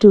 2।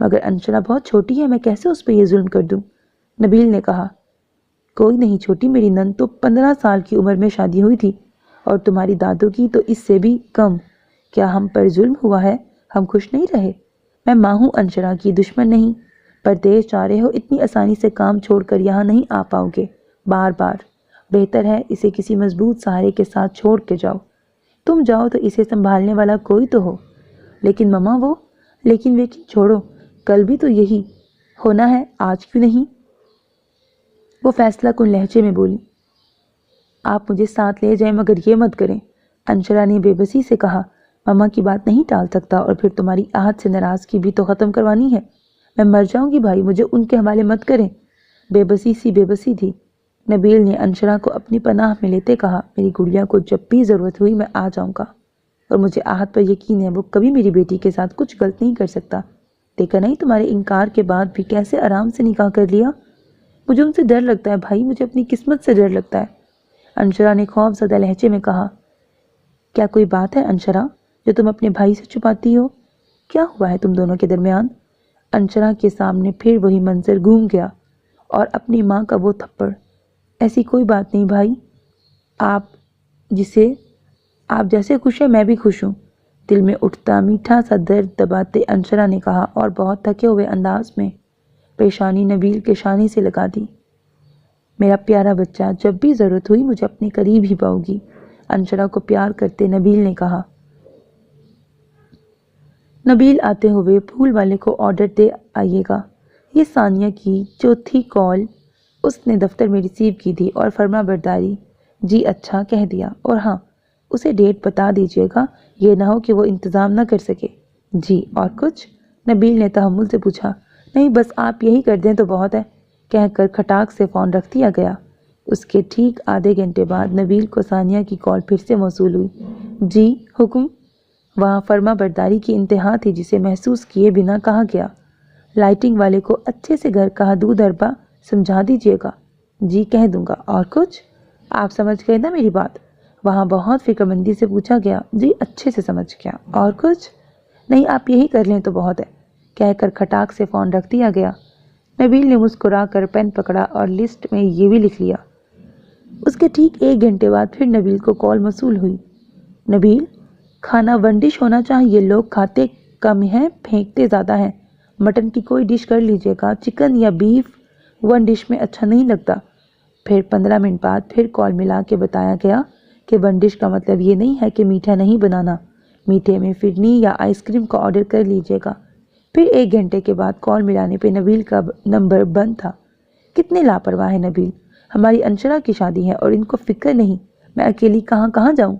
مگر انشرا بہت چھوٹی ہے، میں کیسے اس پہ یہ ظلم کر دوں؟ نبیل نے کہا۔ کوئی نہیں چھوٹی، میری نند تو 15 سال کی عمر میں شادی ہوئی تھی اور تمہاری دادو کی تو اس سے بھی کم۔ کیا ہم پر ظلم ہوا ہے؟ ہم خوش نہیں رہے؟ میں ماں ہوں انشرا کی، دشمن نہیں۔ پردیش جا رہے ہو، اتنی آسانی سے کام چھوڑ کر یہاں نہیں آ پاؤ گے بار بار۔ بہتر ہے اسے کسی مضبوط سہارے کے ساتھ چھوڑ کے جاؤ۔ تم جاؤ تو اسے سنبھالنے والا کوئی تو ہو۔ لیکن ماما وہ… لیکن چھوڑو، کل بھی تو یہی ہونا ہے، آج کیوں نہیں؟ وہ فیصلہ کن لہجے میں بولی۔ آپ مجھے ساتھ لے جائیں مگر یہ مت کریں، انشرا نے بے بسی سے کہا۔ ماما کی بات نہیں ٹال سکتا، اور پھر تمہاری آہت سے ناراضگی بھی تو ختم کروانی ہے۔ میں مر جاؤں گی بھائی، مجھے ان کے حوالے مت کریں۔ بے بسی تھی۔ نبیل نے انشرا کو اپنی پناہ میں لیتے کہا، میری گڑیا کو جب بھی ضرورت ہوئی میں آ جاؤں گا، اور مجھے آہت پر یقین ہے وہ کبھی میری بیٹی کے ساتھ کچھ غلط نہیں کر سکتا۔ دیکھا نہیں تمہارے انکار کے بعد بھی کیسے آرام سے نکاح کر لیا؟ مجھے ان سے ڈر لگتا ہے بھائی، مجھے اپنی قسمت سے ڈر لگتا ہے، انشرا نے خوف زدہ لہجے میں کہا۔ کیا کوئی بات ہے انشرا جو تم اپنے بھائی سے چھپاتی ہو؟ کیا ہوا ہے تم دونوں کے درمیان؟ انشرا کے سامنے پھر وہی منظر گھوم گیا اور اپنی ماں کا وہ تھپڑ۔ ایسی کوئی بات نہیں بھائی، آپ جیسے خوش ہیں میں بھی خوش ہوں، دل میں اٹھتا میٹھا سا درد دباتے انشرا نے کہا اور بہت تھکے ہوئے انداز میں پیشانی نبیل کے شانے سے لگا دی۔ میرا پیارا بچہ، جب بھی ضرورت ہوئی مجھے اپنے قریب ہی پاؤ گی، انشرا کو پیار کرتے نبیل نے کہا۔ نبیل آتے ہوئے پھول والے کو آرڈر دے آئیے گا۔ یہ ثانیہ کی چوتھی کال اس نے دفتر میں ریسیو کی تھی اور فرما برداری جی اچھا کہہ دیا، اور ہاں اسے ڈیٹ بتا دیجیے گا، یہ نہ ہو کہ وہ انتظام نہ کر سکے۔ جی اور کچھ؟ نبیل نے تحمل سے پوچھا۔ نہیں بس آپ یہی کر دیں تو بہت ہے، کہہ کر کھٹاک سے فون رکھ دیا گیا۔ اس کے ٹھیک آدھے گھنٹے بعد نبیل کو ثانیہ کی کال پھر سے موصول ہوئی۔ جی حکم؟ وہاں فرما برداری کی انتہا تھی جسے محسوس کیے بنا کہا گیا۔ لائٹنگ والے کو اچھے سے گھر کا حدود اربا سمجھا دیجیے گا۔ جی کہہ دوں گا، اور کچھ؟ آپ سمجھ گئے نا میری بات؟ وہاں بہت فکر مندی سے پوچھا گیا۔ جی اچھے سے سمجھ گیا، اور کچھ؟ نہیں آپ یہی کر لیں تو بہت ہے، کہہ کر کھٹاک سے فون رکھ دیا گیا۔ نبیل نے مسکرا کر پین پکڑا اور لسٹ میں یہ بھی لکھ لیا۔ اس کے ٹھیک 1 گھنٹے بعد پھر نبیل کو کال موصول ہوئی۔ نبیل، کھانا 1 ڈش ہونا چاہیے، لوگ کھاتے کم ہیں پھینکتے زیادہ ہیں، مٹن کی کوئی ڈش کر لیجیے گا، چکن یا بیف 1 ڈش میں اچھا نہیں لگتا۔ پھر 15 منٹ بعد پھر کال ملا کے بتایا گیا کہ 1 ڈش کا مطلب یہ نہیں ہے کہ میٹھا نہیں بنانا، میٹھے میں فرنی یا آئس کریم کا آرڈر کر لیجیے گا۔ پھر 1 گھنٹے کے بعد کال ملانے پہ نبیل کا نمبر بند تھا۔ کتنے لاپرواہ ہے نبیل، ہماری انشرا کی شادی ہے اور ان کو فکر نہیں، میں اکیلی کہاں جاؤں؟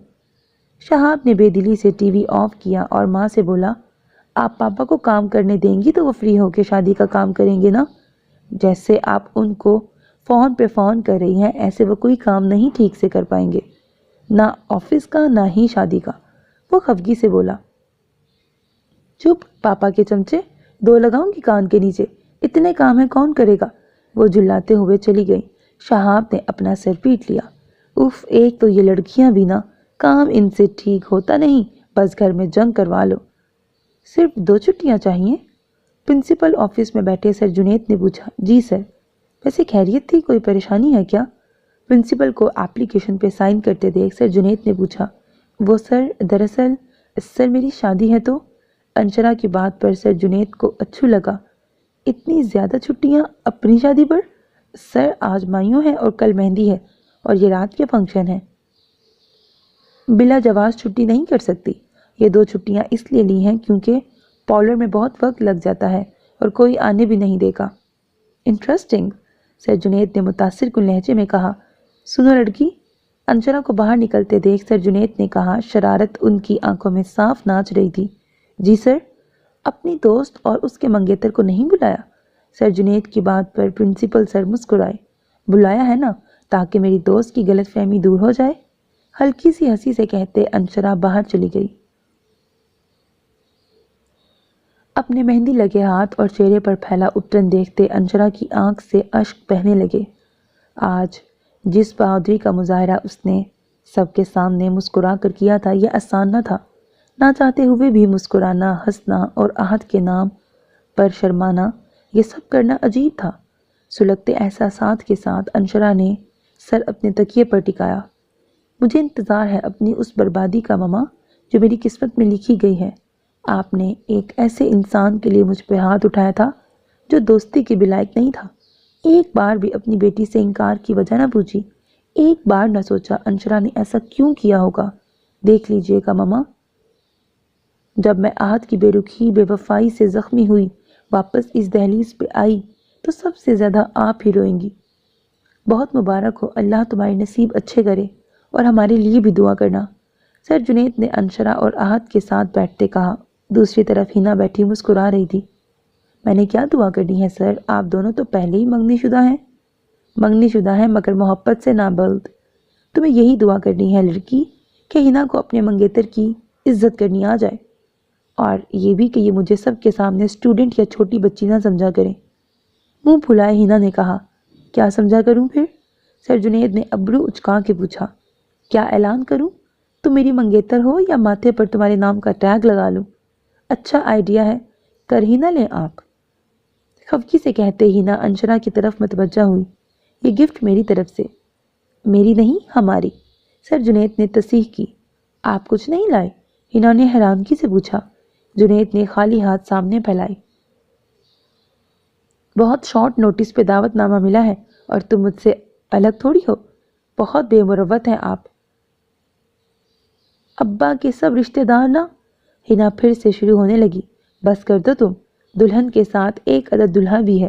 شہاب نے بے دلی سے ٹی وی آف کیا اور ماں سے بولا، آپ پاپا کو کام کرنے دیں گی تو وہ فری ہو کے شادی کا کام کریں گے نا؟ جیسے آپ ان کو فون پہ فون کر رہی ہیں ایسے وہ کوئی کام نہیں ٹھیک سے کر پائیں گے، نہ آفس کا نہ ہی شادی کا۔ وہ خفگی سے بولا۔ چپ پاپا کے چمچے، 2 لگاؤں گی کان کے نیچے، اتنے کام ہے کون کرے گا؟ وہ جلاتے ہوئے چلی گئی۔ شہاب نے اپنا سر پیٹ لیا۔ اف، ایک تو یہ لڑکیاں بھی نا، کام ان سے ٹھیک ہوتا نہیں، بس گھر میں جنگ کروا لو۔ صرف 2 چھٹیاں چاہیے؟ پرنسپل آفس میں بیٹھے سر جنید نے پوچھا۔ جی سر۔ ویسے خیریت تھی، کوئی پریشانی ہے کیا؟ پرنسپل کو اپلیکیشن پہ سائن کرتے دیکھ سر جنید نے پوچھا۔ وہ سر دراصل میری شادی ہے تو… انشرا کی بات پر سر جنید کو اچھو لگا۔ اتنی زیادہ چھٹیاں اپنی شادی پر؟ سر آج مائیوں ہے اور کل مہندی ہے، اور یہ رات کے فنکشن ہے، بلا جواز چھٹی نہیں کر سکتی۔ یہ 2 چھٹیاں اس لیے لی ہیں کیونکہ پارلر میں بہت وقت لگ جاتا ہے اور کوئی آنے بھی نہیں دے گا۔ انٹرسٹنگ، سر جنید نے متاثر کن لہجے میں کہا۔ سنو لڑکی، انشرا کو باہر نکلتے دیکھ سر جنید نے کہا، شرارت ان کی آنکھوں میں صاف ناچ رہی تھی۔ جی سر۔ اپنی دوست اور اس کے منگیتر کو نہیں بلایا؟ سر جنید کی بات پر پرنسپل سر مسکرائے۔ بلایا ہے نا، تاکہ میری دوست کی غلط فہمی دور ہو جائے۔ ہلکی سی ہنسی سے کہتے انشرا باہر چلی گئی۔ اپنے مہندی لگے ہاتھ اور چہرے پر پھیلا ابٹن دیکھتے انشرا کی آنکھ سے اشک بہنے لگے۔ آج جس بہادری کا مظاہرہ اس نے سب کے سامنے مسکرا کر کیا تھا یہ آسان نہ تھا۔ نہ چاہتے ہوئے بھی مسکرانا، ہنسنا اور آہت کے نام پر شرمانا یہ سب کرنا عجیب تھا۔ سلگتے احساسات کے ساتھ انشرا نے سر اپنے تکیے پر ٹکایا۔ مجھے انتظار ہے اپنی اس بربادی کا ماما جو میری قسمت میں لکھی گئی ہے۔ آپ نے ایک ایسے انسان کے لیے مجھ پہ ہاتھ اٹھایا تھا جو دوستی کے بھی لائق نہیں تھا۔ ایک بار بھی اپنی بیٹی سے انکار کی وجہ نہ پوچھی، ایک بار نہ سوچا انشرا نے ایسا کیوں کیا ہوگا۔ دیکھ لیجئے گا ماما، جب میں آہت کی بے رخی بے وفائی سے زخمی ہوئی واپس اس دہلیز پہ آئی تو سب سے زیادہ آپ ہی روئیں گی۔ بہت مبارک ہو، اللہ تمہارے نصیب اچھے کرے، اور ہمارے لیے بھی دعا کرنا، سر جنید نے انشرا اور آہت کے ساتھ بیٹھتے کہا۔ دوسری طرف ہینا بیٹھی مسکرا رہی تھی۔ میں نے کیا دعا کرنی ہے سر، آپ دونوں تو پہلے ہی منگنی شدہ ہیں۔ منگنی شدہ ہیں مگر محبت سے نابلد۔ تمہیں یہی دعا کرنی ہے لڑکی کہ ہینا کو اپنے منگیتر کی عزت کرنی آ جائے، اور یہ بھی کہ یہ مجھے سب کے سامنے اسٹوڈنٹ یا چھوٹی بچی نہ سمجھا کرے۔ منہ پھلائے ہینا نے کہا، کیا سمجھا کروں پھر؟ سر جنید نے ابرو اچکا کے پوچھا۔ کیا اعلان کروں؟ تم میری منگیتر ہو یا ماتھے پر تمہارے نام کا ٹیگ لگا لوں؟ اچھا آئیڈیا ہے، کر ہی نہ لیں آپ۔ خفگی سے کہتے ہینا انشرا کی طرف متوجہ ہوئی۔ یہ گفٹ میری طرف سے۔ میری نہیں، ہماری، سر جنید نے تصحیح کی۔ آپ کچھ نہیں لائے؟ ہینا نے حیرانگی سے پوچھا۔ جنید نے خالی ہاتھ سامنے پھیلائے۔ بہت شارٹ نوٹس پہ دعوت نامہ ملا ہے اور تم مجھ سے الگ تھوڑی ہو، بہت بے مروت ہیں آپ۔ ابا کے سب رشتہ دار نا، ہینا پھر سے شروع ہونے لگی۔ بس کر دو تم، دلہن کے ساتھ ایک عدد دلہا بھی ہے،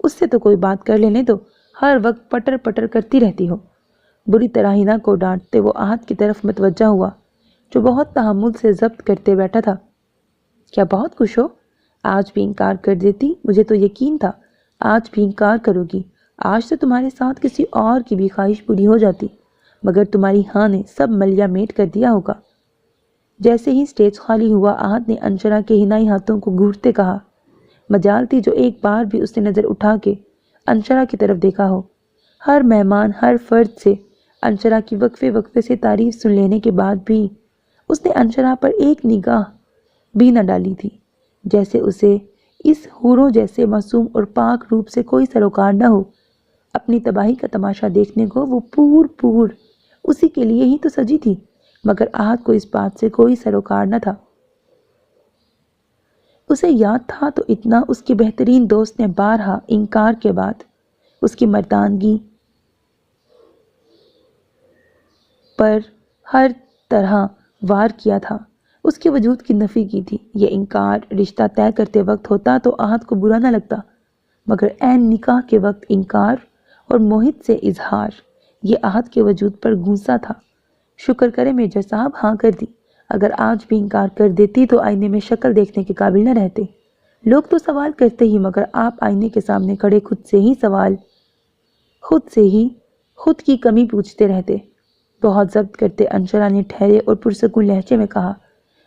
اس سے تو کوئی بات کر لینے دو، ہر وقت پٹر پٹر کرتی رہتی ہو۔ بری طرح ہینا کو ڈانٹتے وہ آہت کی طرف متوجہ ہوا جو بہت تحمل سے ضبط کرتے بیٹھا تھا۔ کیا بہت خوش ہو؟ آج بھی انکار کر دیتی، مجھے تو یقین تھا آج بھی انکار کرو گی۔ آج سے تمہارے ساتھ کسی اور کی بھی خواہش پوری ہو جاتی، مگر تمہاری ہاں نے سب ملیا میٹ کر دیا ہوگا۔ جیسے ہی سٹیج خالی ہوا آہت نے انشرا کے ہنائی ہاتھوں کو گھورتے کہا، مجال تھی جو ایک بار بھی اس نے نظر اٹھا کے انشرا کی طرف دیکھا ہو۔ ہر مہمان، ہر فرد سے انشرا کی وقفے وقفے سے تعریف سن لینے کے بعد بھی اس نے انشرا پر ایک نگاہ بھی نہ ڈالی تھی، جیسے اسے اس حوروں جیسے معصوم اور پاک روپ سے کوئی سروکار نہ ہو۔ اپنی تباہی کا تماشا دیکھنے کو وہ پور اسی کے لیے ہی تو سجی تھی، مگر آہت کو اس بات سے کوئی سروکار نہ تھا۔ اسے یاد تھا تو اتنا، اس کے بہترین دوست نے بارہا انکار کے بعد اس کی مردانگی پر ہر طرح وار کیا تھا، اس کے وجود کی نفی کی تھی۔ یہ انکار رشتہ طے کرتے وقت ہوتا تو آہت کو برا نہ لگتا، مگر عین نکاح کے وقت انکار اور موہت سے اظہار، یہ آہت کے وجود پر گھونسا تھا۔ شکر کرے میجر صاحب ہاں کر دی، اگر آج بھی انکار کر دیتی تو آئینے میں شکل دیکھنے کے قابل نہ رہتے۔ لوگ تو سوال کرتے ہی، مگر آپ آئینے کے سامنے کھڑے خود سے ہی خود کی کمی پوچھتے رہتے۔ بہت ضبط کرتے انشرا نے ٹھہرے اور پرسکون لہجے میں کہا۔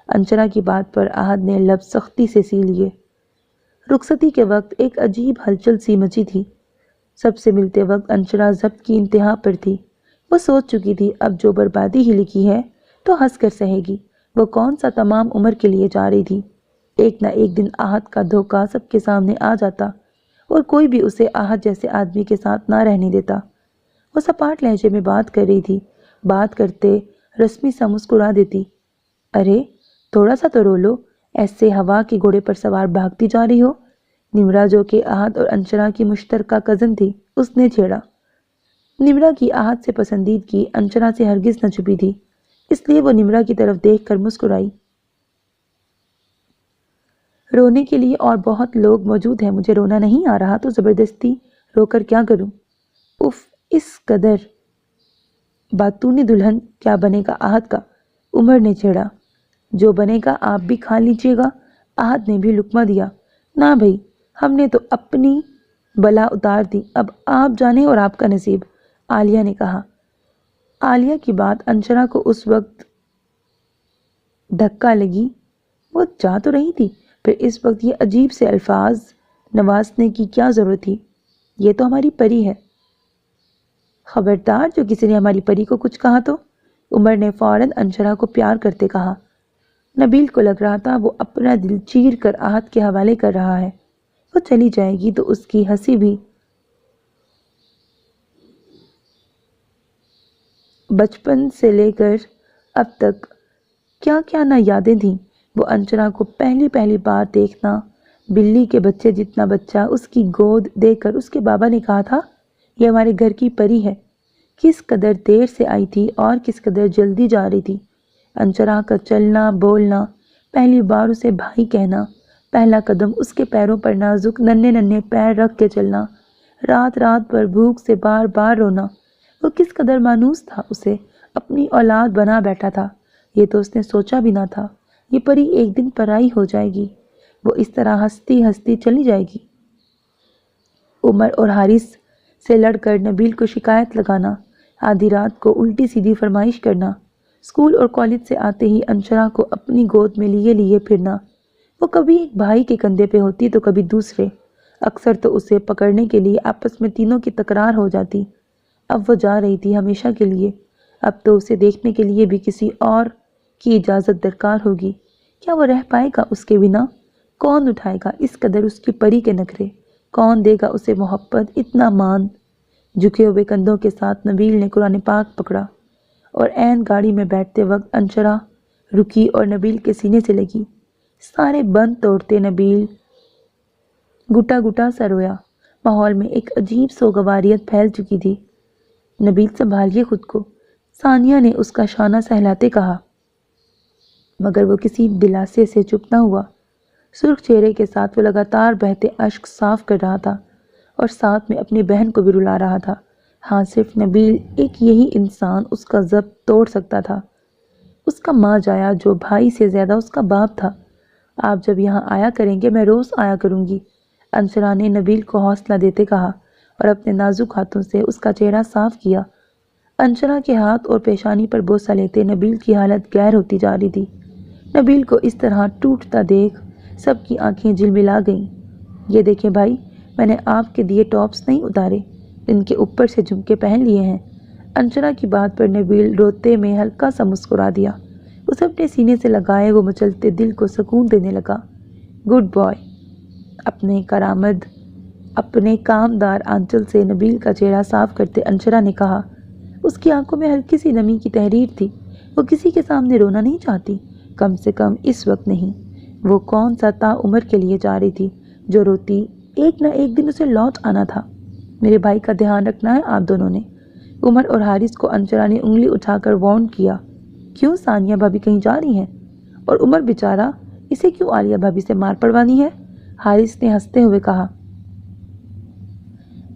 انشرا کی بات پر آہت نے لب سختی سے سی لیے۔ رخصتی کے وقت ایک عجیب ہلچل سی مچی تھی۔ سب سے ملتے وقت انشرا ضبط کی انتہا پر تھی۔ وہ سوچ چکی تھی اب جو بربادی ہی لکھی ہے تو ہنس کر سہے گی، وہ کون سا تمام عمر کے لیے جا رہی تھی۔ ایک نہ ایک دن آہت کا دھوکہ سب کے سامنے آ جاتا اور کوئی بھی اسے آہت جیسے آدمی کے ساتھ نہ رہنے دیتا۔ وہ سپاٹ لہجے میں بات کر رہی تھی، بات کرتے رسمی سا مسکرا دیتی۔ ارے تھوڑا سا تو رو لو، ایسے ہوا کے گھوڑے پر سوار بھاگتی جا رہی ہو۔ نمرا جو کہ آہت اور انشرا کی مشترکہ کزن تھی، اس نے چھیڑا۔ نمرا کی آہت سے پسندیدگی انشرا سے ہرگز نہ چھپی تھی، اس لیے وہ نمرا کی طرف دیکھ کر مسکرائی۔ رونے کے لیے اور بہت لوگ موجود ہیں، مجھے رونا نہیں آ رہا تو زبردستی رو کر کیا کروں؟ اف، اس قدر باتونی دلہن کیا بنے گا آہت کا؟ عمر نے چھیڑا۔ جو بنے گا آپ بھی کھا لیجیے گا، آہت نے بھی لقمہ دیا۔ نہ بھئی، ہم نے تو اپنی بلا اتار دی، اب آپ جانے اور آپ کا نصیب، عالیہ نے کہا۔ عالیہ کی بات انشرا کو اس وقت دھکا لگی۔ وہ جا تو رہی تھی، پھر اس وقت یہ عجیب سے الفاظ نوازنے کی کیا ضرورت تھی؟ یہ تو ہماری پری ہے۔ خبردار جو کسی نے ہماری پری کو کچھ کہا تو، عمر نے فوراً انشرا کو پیار کرتے کہا۔ نبیل کو لگ رہا تھا وہ اپنا دل چیر کر آہت کے حوالے کر رہا ہے۔ وہ چلی جائے گی تو اس کی ہنسی بھی بچپن سے لے کر اب تک کیا کیا نہ یادیں تھیں۔ وہ انچرا کو پہلی بار دیکھنا، بلی کے بچے جتنا بچہ اس کی گود دے کر اس کے بابا نے کہا تھا، یہ ہمارے گھر کی پری ہے، کس قدر دیر سے آئی تھی اور کس قدر جلدی جا رہی تھی۔ انچرا کا چلنا بولنا، پہلی بار اسے بھائی کہنا، پہلا قدم اس کے پیروں پر نازک ننھے پیر رکھ کے چلنا، رات بھر بھوک سے بار بار رونا، وہ کس قدر مانوس تھا، اسے اپنی اولاد بنا بیٹھا تھا۔ یہ تو اس نے سوچا بھی نہ تھا، یہ پری ایک دن پرائی ہو جائے گی، وہ اس طرح ہنستی چلی جائے گی۔ عمر اور حارث سے لڑ کر نبیل کو شکایت لگانا، آدھی رات کو الٹی سیدھی فرمائش کرنا، اسکول اور کالج سے آتے ہی انشرا کو اپنی گود میں لیے پھرنا، وہ کبھی ایک بھائی کے کندھے پہ ہوتی تو کبھی دوسرے، اکثر تو اسے پکڑنے کے لیے آپس میں تینوں کی تکرار ہو جاتی۔ اب وہ جا رہی تھی ہمیشہ کے لیے، اب تو اسے دیکھنے کے لیے بھی کسی اور کی اجازت درکار ہوگی۔ کیا وہ رہ پائے گا اس کے بنا؟ کون اٹھائے گا اس قدر اس کی پری کے نخرے؟ کون دے گا اسے محبت، اتنا مان؟ جھکے ہوئے کندھوں کے ساتھ نبیل نے قرآن پاک پکڑا اور عین گاڑی میں بیٹھتے وقت انشرا رکی اور نبیل کے سینے سے لگی۔ سارے بند توڑتے نبیل گٹا سا رویا۔ ماحول میں ایک عجیب سوگواریت پھیل چکی تھی۔ نبیل سنبھالیے خود کو، ثانیہ نے اس کا شانہ سہلاتے کہا، مگر وہ کسی دلاسے سے چپ نہ ہوا۔ سرخ چہرے کے ساتھ وہ لگاتار بہتے اشک صاف کر رہا تھا اور ساتھ میں اپنی بہن کو بھی رلا رہا تھا۔ ہاں، صرف نبیل ایک یہی انسان اس کا ضبط توڑ سکتا تھا، اس کا ماں جایا جو بھائی سے زیادہ اس کا باپ تھا۔ آپ جب یہاں آیا کریں گے میں روز آیا کروں گی، انشرا نے نبیل کو حوصلہ دیتے کہا اور اپنے نازک ہاتھوں سے اس کا چہرہ صاف کیا۔ انشرا کے ہاتھ اور پیشانی پر بوسہ لیتے نبیل کی حالت گہر ہوتی جا رہی تھی۔ نبیل کو اس طرح ٹوٹتا دیکھ سب کی آنکھیں جلملا گئیں۔ یہ دیکھیں بھائی، میں نے آپ کے دیے ٹاپس نہیں اتارے، ان کے اوپر سے جھمکے پہن لیے ہیں۔ انشرا کی بات پر نبیل روتے میں ہلکا سا مسکرا دیا۔ اسے اپنے سینے سے لگائے وہ مچلتے دل کو سکون دینے لگا۔ Good boy. اپنے کامدار آنچل سے نبیل کا چہرہ صاف کرتے انشرا نے کہا، اس کی آنکھوں میں ہلکی سی نمی کی تحریر تھی۔ وہ کسی کے سامنے رونا نہیں چاہتی، کم سے کم اس وقت نہیں۔ وہ کون سا تا عمر کے لیے جا رہی تھی جو روتی؟ ایک نہ ایک دن اسے لوٹ آنا تھا۔ میرے بھائی کا دھیان رکھنا ہے آپ دونوں نے۔ عمر اور حارث کو انشرا نے انگلی اٹھا کر وارن کیا۔ کیوں، ثانیہ بھابی کہیں جا رہی ہیں؟ اور عمر بیچارہ، اسے کیوں عالیہ بھابی سے مار پڑوانی ہے؟ حارث نے ہنستے ہوئے کہا۔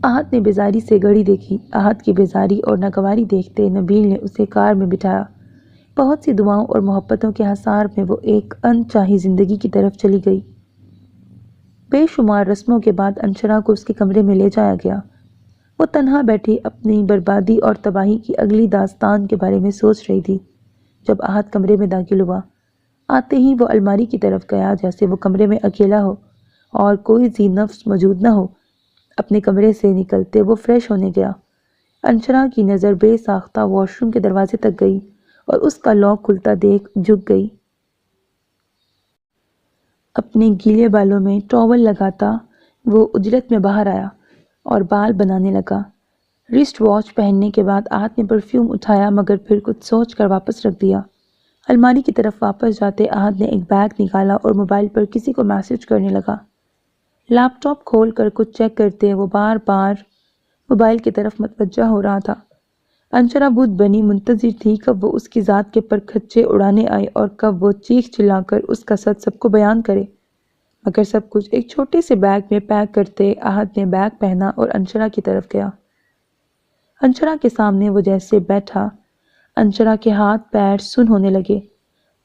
احد نے بیزاری سے گھڑی دیکھی۔ احد کی بیزاری اور ناگواری دیکھتے نبیل نے اسے کار میں بٹھایا۔ بہت سی دعاؤں اور محبتوں کے حصار میں وہ ایک انچاہی زندگی کی طرف چلی گئی۔ بے شمار رسموں کے بعد انشرا کو اس کے کمرے میں لے جایا گیا۔ وہ تنہا بیٹھی اپنی بربادی اور تباہی کی اگلی داستان کے بارے میں سوچ رہی تھی جب احد کمرے میں داخل ہوا۔ آتے ہی وہ الماری کی طرف گیا جیسے وہ کمرے میں اکیلا ہو اور کوئی ذی نفس موجود نہ ہو۔ اپنے کمرے سے نکلتے وہ فریش ہونے گیا۔ انشرا کی نظر بے ساختہ واش روم کے دروازے تک گئی اور اس کا لاک کھلتا دیکھ جھک گئی۔ اپنے گیلے بالوں میں ٹاول لگاتا وہ اجرت میں باہر آیا اور بال بنانے لگا۔ رسٹ واچ پہننے کے بعد احد نے پرفیوم اٹھایا مگر پھر کچھ سوچ کر واپس رکھ دیا۔ الماری کی طرف واپس جاتے احد نے ایک بیگ نکالا اور موبائل پر کسی کو میسج کرنے لگا۔ لیپ ٹاپ کھول کر کچھ چیک کرتے وہ بار بار موبائل کی طرف متوجہ ہو رہا تھا۔ انشرا بدھ بنی منتظر تھی کب وہ اس کی ذات کے پرکھچے اڑانے آئے اور کب وہ چیخ چلا کر اس کا سچ سب کو بیان کرے، مگر سب کچھ ایک چھوٹے سے بیگ میں پیک کرتے احد نے بیگ پہنا اور انشرا کی طرف گیا۔ انشرا کے سامنے وہ جیسے بیٹھا، انشرا کے ہاتھ پیر سن ہونے لگے۔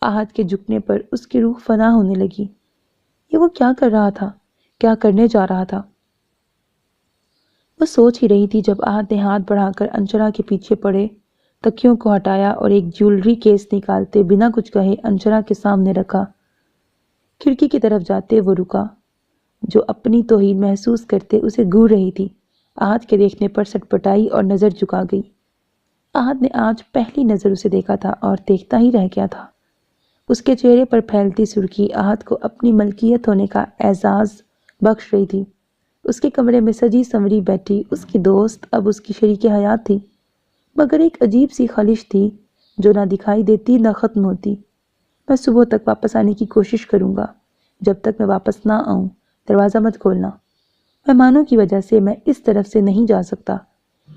احد کے جھکنے پر اس کی روح فنا ہونے لگی۔ یہ وہ کیا کر رہا تھا، کیا کرنے جا رہا تھا؟ وہ سوچ ہی رہی تھی جب احد نے ہاتھ بڑھا کر انشرا کے پیچھے پڑے تکیوں کو ہٹایا اور ایک جیولری کیس نکالتے بنا کچھ کہے انشرا کے سامنے رکھا۔ کھڑکی کی طرف جاتے وہ رکا، جو اپنی توہین محسوس کرتے اسے گھور رہی تھی۔ احد کے دیکھنے پر سٹپٹائی اور نظر جھکا گئی۔ احد نے آج پہلی نظر اسے دیکھا تھا اور دیکھتا ہی رہ گیا تھا۔ اس کے چہرے پر پھیلتی سرخی احد کو اپنی ملکیت ہونے کا اعزاز بخش رہی تھی۔ اس کے کمرے میں سجی سنوری بیٹھی اس کی دوست اب اس کی شریک حیات تھی، مگر ایک عجیب سی خلش تھی جو نہ دکھائی دیتی نہ ختم ہوتی۔ میں صبح تک واپس آنے کی کوشش کروں گا، جب تک میں واپس نہ آؤں دروازہ مت کھولنا۔ مہمانوں کی وجہ سے میں اس طرف سے نہیں جا سکتا،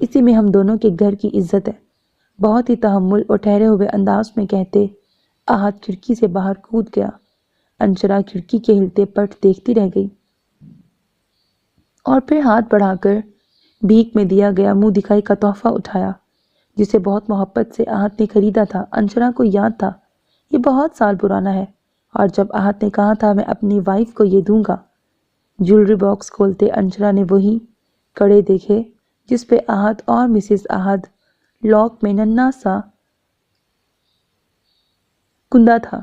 اسی میں ہم دونوں کے گھر کی عزت ہے۔ بہت ہی تحمل اور ٹھہرے ہوئے انداز میں کہتے احد کھڑکی سے باہر کود گیا۔ انشرا کھڑکی کے ہلتے پٹ دیکھتی رہ گئی اور پھر ہاتھ بڑھا کر بھیک میں دیا گیا منہ دکھائی کا تحفہ اٹھایا، جسے بہت محبت سے احد نے خریدا تھا۔ انشرا کو یاد تھا یہ بہت سال پرانا ہے، اور جب احد نے کہا تھا میں اپنی وائف کو یہ دوں گا۔ جیولری باکس کھولتے انشرا نے وہی کڑے دیکھے جس پہ احد اور مسز احد لاک میں ننھا سا کندا تھا۔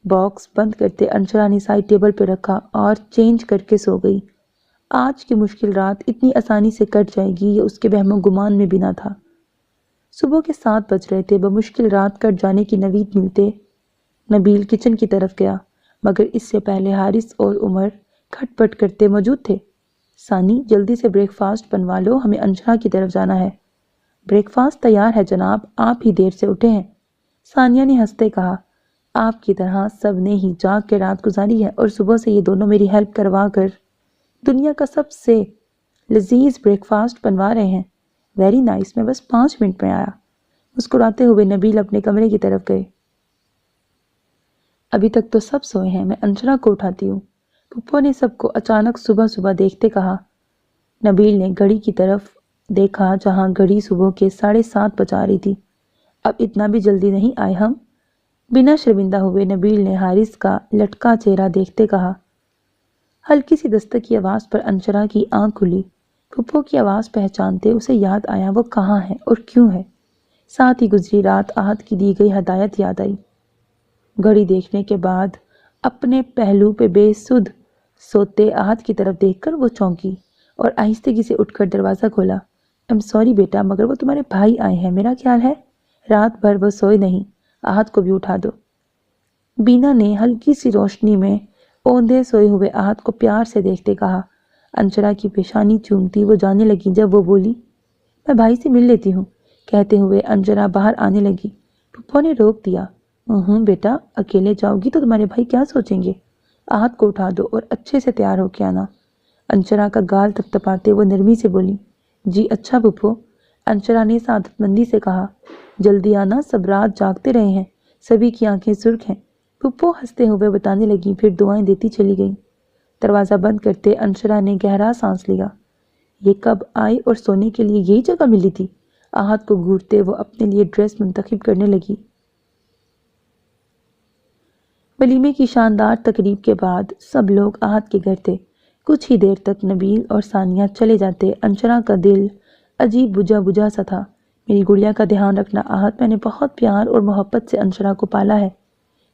باکس بند کرتے انشرا نے سائڈ ٹیبل پہ رکھا اور چینج کر کے سو گئی۔ آج کی مشکل رات اتنی آسانی سے کٹ جائے گی یہ اس کے وہم و گمان میں بھی نہ تھا۔ صبح کے 7 بج رہے تھے، بمشکل رات کٹ جانے کی نوید ملتے نبیل کچن کی طرف گیا، مگر اس سے پہلے حارث اور عمر کھٹ پٹ کرتے موجود تھے۔ ثانی جلدی سے بریک فاسٹ بنوا لو، ہمیں انشرا کی طرف جانا ہے۔ بریک فاسٹ تیار ہے جناب، آپ ہی دیر سے اٹھے ہیں، ثانیہ نے ہنستے کہا۔ آپ کی طرح سب نے ہی جاگ کے رات گزاری ہے، اور صبح سے یہ دونوں میری ہیلپ کروا کر دنیا کا سب سے لذیذ بریک فاسٹ بنوا رہے ہیں۔ ویری نائس، میں بس 5 منٹ میں آیا۔ مسکراتے ہوئے نبیل اپنے کمرے کی طرف گئے۔ ابھی تک تو سب سوئے ہیں، میں انشرا کو اٹھاتی ہوں، پھپھو نے سب کو اچانک صبح صبح دیکھتے کہا۔ نبیل نے گھڑی کی طرف دیکھا جہاں گھڑی صبح کے 7:30 بجا رہی تھی۔ اب اتنا بھی جلدی نہیں آئے ہم؟ بنا شرمندہ ہوئے نبیل نے حارث کا لٹکا چہرہ دیکھتے کہا۔ ہلکی سی دستک کی آواز پر انشرا کی آنکھ کھلی۔ پھپھو کی آواز پہچانتے اسے یاد آیا وہ کہاں ہے اور کیوں ہے۔ ساتھ ہی گزری رات احد کی دی گئی ہدایت یاد آئی۔ گھڑی دیکھنے کے بعد اپنے پہلو پہ بے سدھ سوتے احد کی طرف دیکھ کر وہ چونکی اور آہستگی سے اٹھ کر دروازہ کھولا۔ ایم سوری بیٹا، مگر وہ تمہارے بھائی آئے ہیں، میرا خیال ہے رات بھر وہ سوئے نہیں، احد کو بھی اٹھا دو۔ بینا نے ہلکی سی روشنی میں اوندھے سوئے ہوئے احد کو پیار سے دیکھتے کہا۔ انشرا کی پیشانی چومتی وہ جانے لگی جب وہ بولی، میں بھائی سے مل لیتی ہوں۔ کہتے ہوئے انشرا باہر آنے لگی۔ پھپھو نے روک دیا۔ بیٹا، اکیلے جاؤ گی تو تمہارے بھائی کیا سوچیں گے؟ احد کو اٹھا دو اور اچھے سے تیار ہو کے آنا۔ انشرا کا گال تپتپاتے وہ نرمی سے بولی۔ جی اچھا پھپھو، انشرا نے سعادت مندی سے کہا۔ جلدی آنا، سب رات جاگتے رہے ہیں، سبھی کی آنکھیں سرخ ہیں، پھپھو ہنستے ہوئے بتانے لگیں، پھر دعائیں دیتی چلی گئیں۔ دروازہ بند کرتے انشرا نے گہرا سانس لیا۔ یہ کب آئے اور سونے کے لیے یہی جگہ ملی تھی؟ احد کو گھورتے وہ اپنے لیے ڈریس منتخب کرنے لگی۔ ولیمے کی شاندار تقریب کے بعد سب لوگ احد کے گھر تھے۔ کچھ ہی دیر تک نبیل اور ثانیہ چلے جاتے انشرا کا دل عجیب بجھا بجھا سا تھا۔ میری گڑیا کا دھیان رکھنا احد، میں نے بہت پیار اور محبت سے انشرا کو پالا ہے،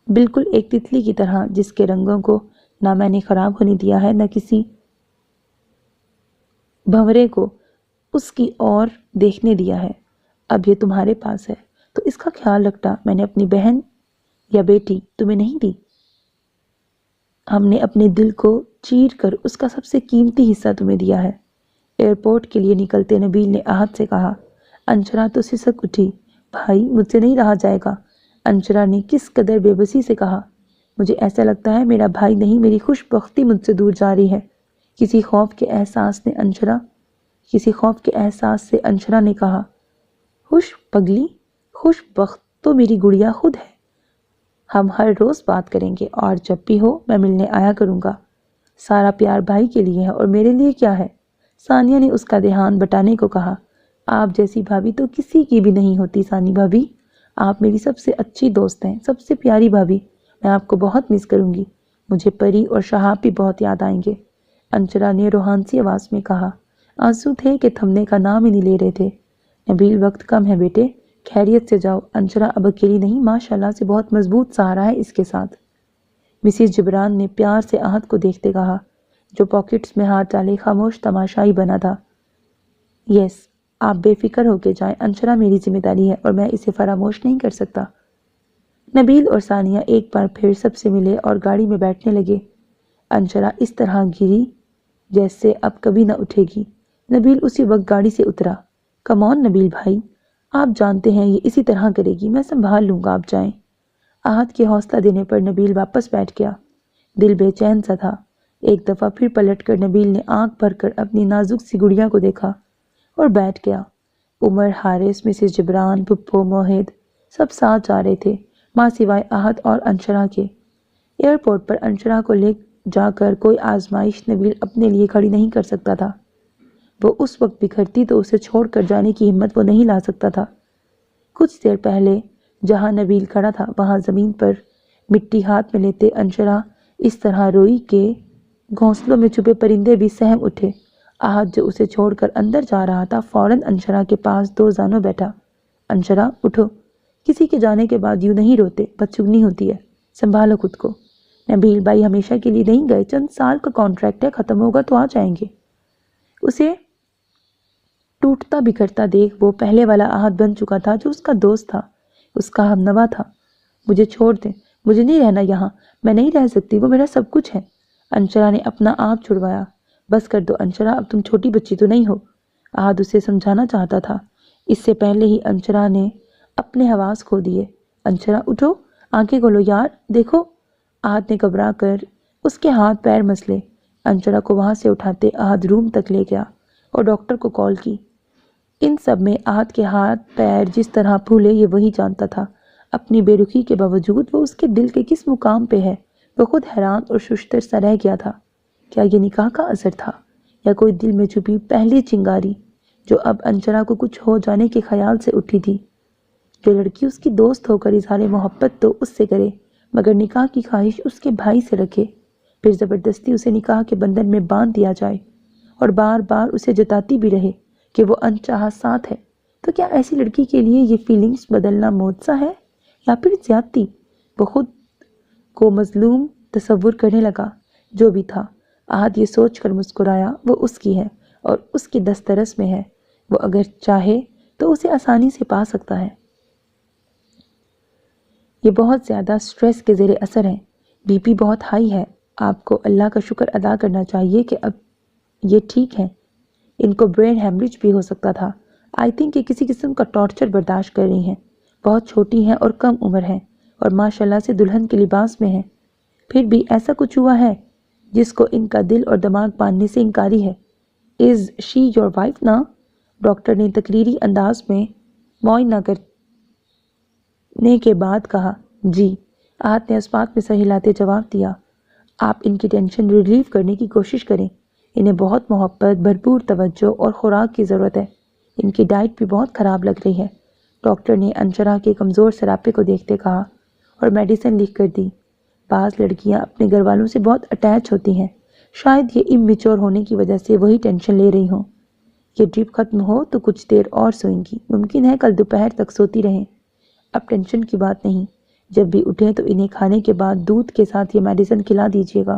بالکل ایک تتلی کی طرح جس کے رنگوں کو نہ میں نے خراب ہونے دیا ہے، نہ کسی بھنورے کو اس کی اور دیکھنے دیا ہے۔ اب یہ تمہارے پاس ہے تو اس کا خیال رکھنا۔ میں نے اپنی بہن یا بیٹی تمہیں نہیں دی، ہم نے اپنے دل کو چیر کر اس کا سب سے قیمتی حصہ تمہیں دیا ہے۔ ایئرپورٹ کے لیے نکلتے نبیل نے احد سے کہا۔ انشرا تو سسک اٹھی۔ بھائی، مجھ سے نہیں رہا جائے گا، انشرا نے کس قدر بے بسی سے کہا۔ مجھے ایسا لگتا ہے میرا بھائی نہیں، میری خوش بختی مجھ سے دور جا رہی ہے۔ کسی خوف کے احساس سے انشرا نے کہا۔ خوش پگلی، خوش بخت تو میری گڑیا خود ہے۔ ہم ہر روز بات کریں گے اور جب بھی ہو میں ملنے آیا کروں گا۔ سارا پیار بھائی کے لیے ہے اور میرے لیے کیا ہے؟ ثانیہ نے اس کا دھیان بٹانے کو کہا۔ آپ جیسی بھابھی تو کسی کی بھی نہیں ہوتی ثانی بھابھی، آپ میری سب سے اچھی دوست ہیں، سب سے پیاری بھابھی، میں آپ کو بہت مس کروں گی، مجھے پری اور شہاب بھی بہت یاد آئیں گے، انشرا نے روحانسی آواز میں کہا۔ آنسو تھے کہ تھمنے کا نام ہی نہیں لے رہے تھے۔ نبیل، وقت کم ہے بیٹے، خیریت سے جاؤ، انشرا اب اکیلی نہیں، ماشاءاللہ سے بہت مضبوط سہارا ہے اس کے ساتھ۔ مسز جبران نے پیار سے احد کو دیکھتے کہا، جو پاکٹس میں ہاتھ ڈالے خاموش تماشائی بنا تھا۔ یس، آپ بے فکر ہو کے جائیں، انشرا میری ذمہ داری ہے اور میں اسے فراموش نہیں کر سکتا۔ نبیل اور ثانیہ ایک بار پھر سب سے ملے اور گاڑی میں بیٹھنے لگے۔ انشرا اس طرح گری جیسے اب کبھی نہ اٹھے گی۔ نبیل اسی وقت گاڑی سے اترا۔ کم آن نبیل بھائی، آپ جانتے ہیں یہ اسی طرح کرے گی، میں سنبھال لوں گا، آپ جائیں۔ احد کے حوصلہ دینے پر نبیل واپس بیٹھ گیا۔ دل بے چین سا تھا۔ ایک دفعہ پھر پلٹ کر نبیل نے آنکھ بھر کر اپنی نازک سی گڑیا کو دیکھا اور بیٹھ گیا۔ عمر، حارث، مسز جبران، پھپھو، موہد سب ساتھ جا رہے تھے، ماں سوائے احد اور انشرا کے۔ ایئرپورٹ پر انشرا کو لے جا کر کوئی آزمائش نبیل اپنے لیے کھڑی نہیں کر سکتا تھا۔ وہ اس وقت بکھرتی تو اسے چھوڑ کر جانے کی ہمت وہ نہیں لا سکتا تھا۔ کچھ دیر پہلے جہاں نبیل کھڑا تھا وہاں زمین پر مٹی ہاتھ میں لیتے انشرا اس طرح روئی کہ گھونسلوں میں چھپے پرندے بھی سہم اٹھے۔ احد جو اسے چھوڑ کر اندر جا رہا تھا فوراً انشرا کے پاس دو زانوں بیٹھا۔ انشرا اٹھو، کسی کے جانے کے بعد یوں نہیں روتے، بدشگنی ہوتی ہے، سنبھالو خود کو۔ نبیل بھائی ہمیشہ کے لیے نہیں گئے، چند سال کا کانٹریکٹ ہے، ختم ہوگا تو آ جائیں گے۔ اسے ٹوٹتا بکھرتا دیکھ وہ پہلے والا احد بن چکا تھا جو اس کا دوست تھا، اس کا ہم نوا تھا۔ مجھے چھوڑ دیں، مجھے نہیں رہنا یہاں، میں نہیں رہ سکتی، وہ میرا سب کچھ ہے۔ انشرا نے اپنا آپ چھڑوایا۔ بس کر دو انشرا، اب تم چھوٹی بچی تو نہیں ہو، احد اسے سمجھانا چاہتا تھا۔ اس سے پہلے ہی انشرا نے اپنے حواس کھو دیے۔ انشرا اٹھو، آنکھیں کھولو یار، دیکھو۔ احد نے گھبرا کر اس کے ہاتھ پیر مسلے۔ انشرا کو وہاں سے اٹھاتے احد روم تک لے گیا اور ڈاکٹر کو کال کی۔ ان سب میں احد کے ہاتھ پیر جس طرح پھولے یہ وہی جانتا تھا۔ اپنی بے رخی کے باوجود وہ اس کے دل کے کس مقام پہ ہے، وہ خود حیران اور ششدر سا رہ گیا تھا۔ کیا یہ نکاح کا اثر تھا یا کوئی دل میں چھپی پہلی چنگاری جو اب انشرا کو کچھ ہو جانے کے خیال سے اٹھی تھی؟ جو لڑکی اس کی دوست ہو کر اظہار محبت تو اس سے کرے مگر نکاح کی خواہش اس کے بھائی سے رکھے، پھر زبردستی اسے نکاح کے بندھن میں باندھ دیا جائے اور بار بار اسے جتاتی بھی رہے کہ وہ انچاہا ساتھ ہے، تو کیا ایسی لڑکی کے لیے یہ فیلنگز بدلنا معجزہ ہے یا پھر زیادتی؟ وہ خود کو مظلوم تصور کرنے لگا۔ جو بھی تھا، احد یہ سوچ کر مسکرایا، وہ اس کی ہے اور اس کی دسترس میں ہے، وہ اگر چاہے تو اسے آسانی سے پا سکتا ہے۔ یہ بہت زیادہ سٹریس کے زیر اثر ہیں، بی پی بہت ہائی ہے، آپ کو اللہ کا شکر ادا کرنا چاہیے کہ اب یہ ٹھیک ہیں۔ ان کو برین ہیمریج بھی ہو سکتا تھا۔ آئی تھنک یہ کسی قسم کا ٹارچر برداشت کر رہی ہیں، بہت چھوٹی ہیں اور کم عمر ہیں اور ماشاءاللہ سے دلہن کے لباس میں ہیں، پھر بھی ایسا کچھ ہوا ہے جس کو ان کا دل اور دماغ ماننے سے انکاری ہے۔ از شی یور وائف نا؟ ڈاکٹر نے تقریری انداز میں معائنہ کرنے کے بعد کہا۔ جی، احد نے اسبات میں سر ہلاتے جواب دیا۔ آپ ان کی ٹینشن ریلیو کرنے کی کوشش کریں، انہیں بہت محبت، بھرپور توجہ اور خوراک کی ضرورت ہے، ان کی ڈائٹ بھی بہت خراب لگ رہی ہے۔ ڈاکٹر نے انشرا کے کمزور سراپے کو دیکھتے کہا اور میڈیسن لکھ کر دی۔ بعض لڑکیاں اپنے گھر والوں سے بہت اٹیچ ہوتی ہیں، شاید یہ اممیچور ہونے کی وجہ سے وہی ٹینشن لے رہی ہوں۔ یہ ڈرپ ختم ہو تو کچھ دیر اور سوئیں گی، ممکن ہے کل دوپہر تک سوتی رہیں۔ اب ٹینشن کی بات نہیں، جب بھی اٹھیں تو انہیں کھانے کے بعد دودھ کے ساتھ یہ میڈیسن کھلا دیجیے گا۔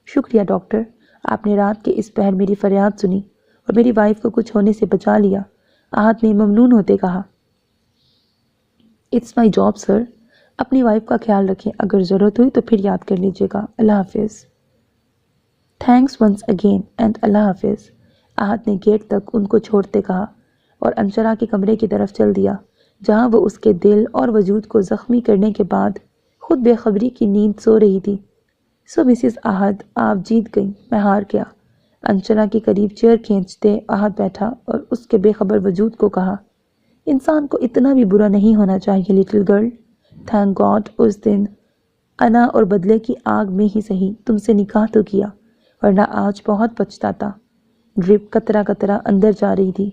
شکریہ ڈاکٹر، آپ نے رات کے اس پہر میری فریاد سنی اور میری وائف کو کچھ ہونے سے بچا لیا، احد نے ممنون ہوتے کہا۔ اٹس مائی جاب سر، اپنی وائف کا خیال رکھیں، اگر ضرورت ہوئی تو پھر یاد کر لیجیے گا، اللہ حافظ۔ تھینکس ونس اگین اینڈ اللہ حافظ، احد نے گیٹ تک ان کو چھوڑتے کہا اور انشرا کے کمرے کی طرف چل دیا جہاں وہ اس کے دل اور وجود کو زخمی کرنے کے بعد خود بے خبری کی نیند سو رہی تھی۔ سو مسز احد، آپ جیت گئیں، میں ہار گیا۔ انشرا کے قریب چیئر کھینچتے احد بیٹھا اور اس کے بے خبر وجود کو کہا، انسان کو اتنا بھی برا نہیں ہونا چاہیے لٹل گرل، تھینک گاڈ اس دن انا اور بدلے کی آگ میں ہی صحیح تم سے نکاح تو کیا، ورنہ آج بہت پچھتاتا۔ ڈرپ قطرہ قطرہ اندر جا رہی تھی۔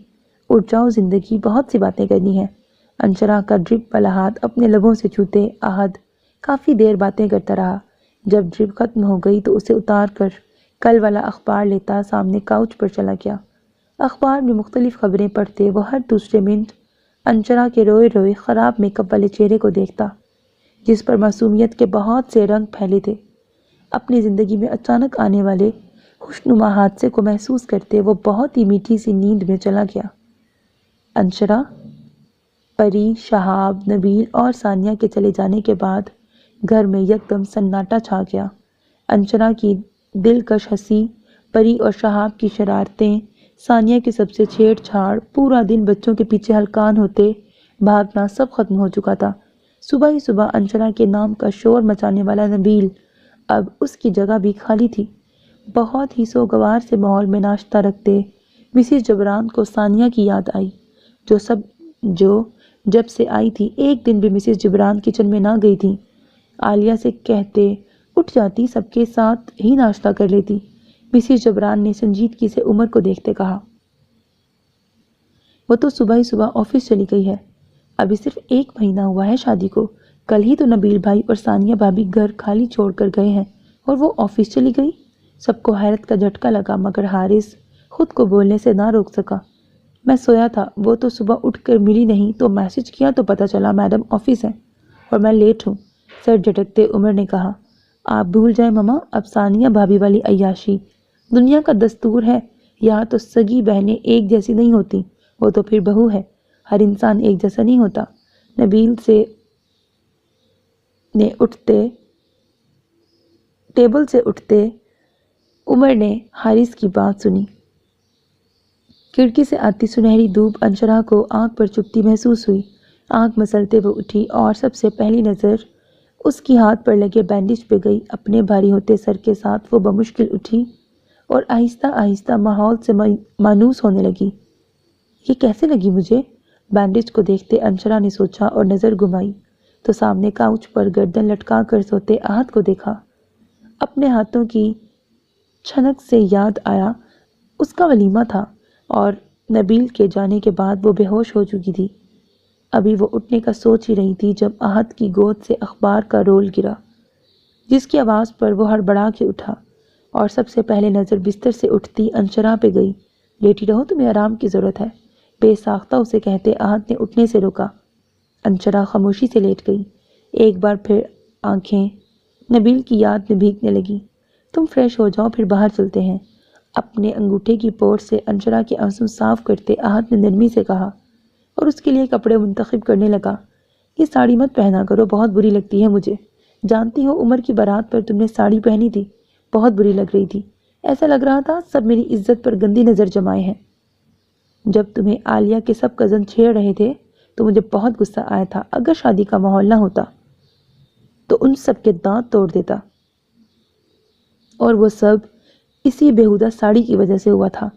اٹھ جاؤ زندگی، بہت سی باتیں کرنی ہیں۔ انشرا کا ڈرپ والا ہاتھ اپنے لبوں سے چھوتے احد کافی دیر باتیں کرتا رہا۔ جب ڈرپ ختم ہو گئی تو اسے اتار کر کل والا اخبار لیتا سامنے کاؤچ پر چلا گیا۔ اخبار میں مختلف خبریں پڑھتے وہ ہر دوسرے منٹ انشرا کے روئے روئے خراب میک اپ والے چہرے کو دیکھتا جس پر معصومیت کے بہت سے رنگ پھیلے تھے۔ اپنی زندگی میں اچانک آنے والے خوشنما حادثے کو محسوس کرتے وہ بہت ہی میٹھی سی نیند میں چلا گیا۔ انشرا، پری، شہاب، نبیل اور ثانیہ کے چلے جانے کے بعد گھر میں یکدم سناٹا چھا گیا۔ انشرا کی دلکش ہنسی، پری اور شہاب کی شرارتیں، ثانیہ کی سب سے چھیڑ چھاڑ، پورا دن بچوں کے پیچھے ہلکان ہوتے بھاگنا سب ختم ہو چکا تھا۔ صبح ہی صبح انشرا کے نام کا شور مچانے والا نبیل اب اس کی جگہ بھی خالی تھی۔ بہت ہی سوگوار سے ماحول میں ناشتہ رکھتے مسز جبران کو ثانیہ کی یاد آئی، جو جب سے آئی تھی ایک دن بھی مسز جبران کچن میں نہ گئی تھی۔ عالیہ سے کہتے اٹھ جاتی، سب کے ساتھ ہی ناشتہ کر لیتی۔ مسز جبران نے سنجیدگی سے عمر کو دیکھتے کہا، وہ تو صبح ہی صبح آفس چلی گئی ہے، ابھی صرف 1 مہینہ ہوا ہے شادی کو، کل ہی تو نبیل بھائی اور ثانیہ بھابھی گھر خالی چھوڑ کر گئے ہیں اور وہ آفس چلی گئی۔ سب کو حیرت کا جھٹکا لگا مگر حارث خود کو بولنے سے نہ روک سکا۔ میں سویا تھا، وہ تو صبح اٹھ کر ملی نہیں تو میسج کیا تو پتہ چلا میڈم آفس ہیں اور میں لیٹ ہوں۔ سر جھٹکتے عمر نے کہا، آپ بھول جائیں مما، اب ثانیہ بھابھی والی عیاشی دنیا کا دستور ہے، یہاں تو سگی بہنیں ایک جیسی نہیں ہوتی، وہ تو پھر بہو ہے، ہر انسان ایک جیسا نہیں ہوتا۔ نبیل ٹیبل سے اٹھتے عمر نے حارث کی بات سنی۔ کھڑکی سے آتی سنہری دھوپ انشرا کو آنکھ پر چبھتی محسوس ہوئی۔ آنکھ مسلتے وہ اٹھی اور سب سے پہلی نظر اس کی ہاتھ پر لگے بینڈیج پہ گئی۔ اپنے بھاری ہوتے سر کے ساتھ وہ بمشکل اٹھی اور آہستہ آہستہ ماحول سے مانوس ہونے لگی۔ یہ کیسے لگی مجھے؟ بینڈیج کو دیکھتے انشرا نے سوچا اور نظر گھمائی تو سامنے کاؤچ پر گردن لٹکا کر سوتے احد کو دیکھا۔ اپنے ہاتھوں کی چھنک سے یاد آیا اس کا ولیمہ تھا اور نبیل کے جانے کے بعد وہ بے ہوش ہو چکی تھی۔ ابھی وہ اٹھنے کا سوچ ہی رہی تھی جب احد کی گود سے اخبار کا رول گرا، جس کی آواز پر وہ ہڑبڑا کے اٹھا اور سب سے پہلے نظر بستر سے اٹھتی انشرا پہ گئی۔ لیٹی رہو، تمہیں آرام کی ضرورت ہے، بے ساختہ اسے کہتے احد نے اٹھنے سے روکا۔ انشرا خاموشی سے لیٹ گئی۔ ایک بار پھر آنکھیں نبیل کی یاد میں بھیگنے لگی۔ تم فریش ہو جاؤ، پھر باہر چلتے ہیں۔ اپنے انگوٹھے کی پورٹ سے انشرا کے آنسو صاف کرتے احد نے نرمی سے کہا اور اس کے لیے کپڑے منتخب کرنے لگا۔ یہ ساڑی مت پہنا کرو، بہت بری لگتی ہے مجھے۔ جانتی ہو عمر کی بارات پر تم نے ساڑی پہنی تھی، بہت بری لگ رہی تھی، ایسا لگ رہا تھا سب میری عزت پر گندی نظر جمائے ہیں۔ جب تمہیں عالیہ کے سب کزن چھیڑ رہے تھے تو مجھے بہت غصہ آیا تھا، اگر شادی کا ماحول نہ ہوتا تو ان سب کے دانت توڑ دیتا، اور وہ سب اسی بےہودہ ساڑی کی وجہ سے ہوا تھا۔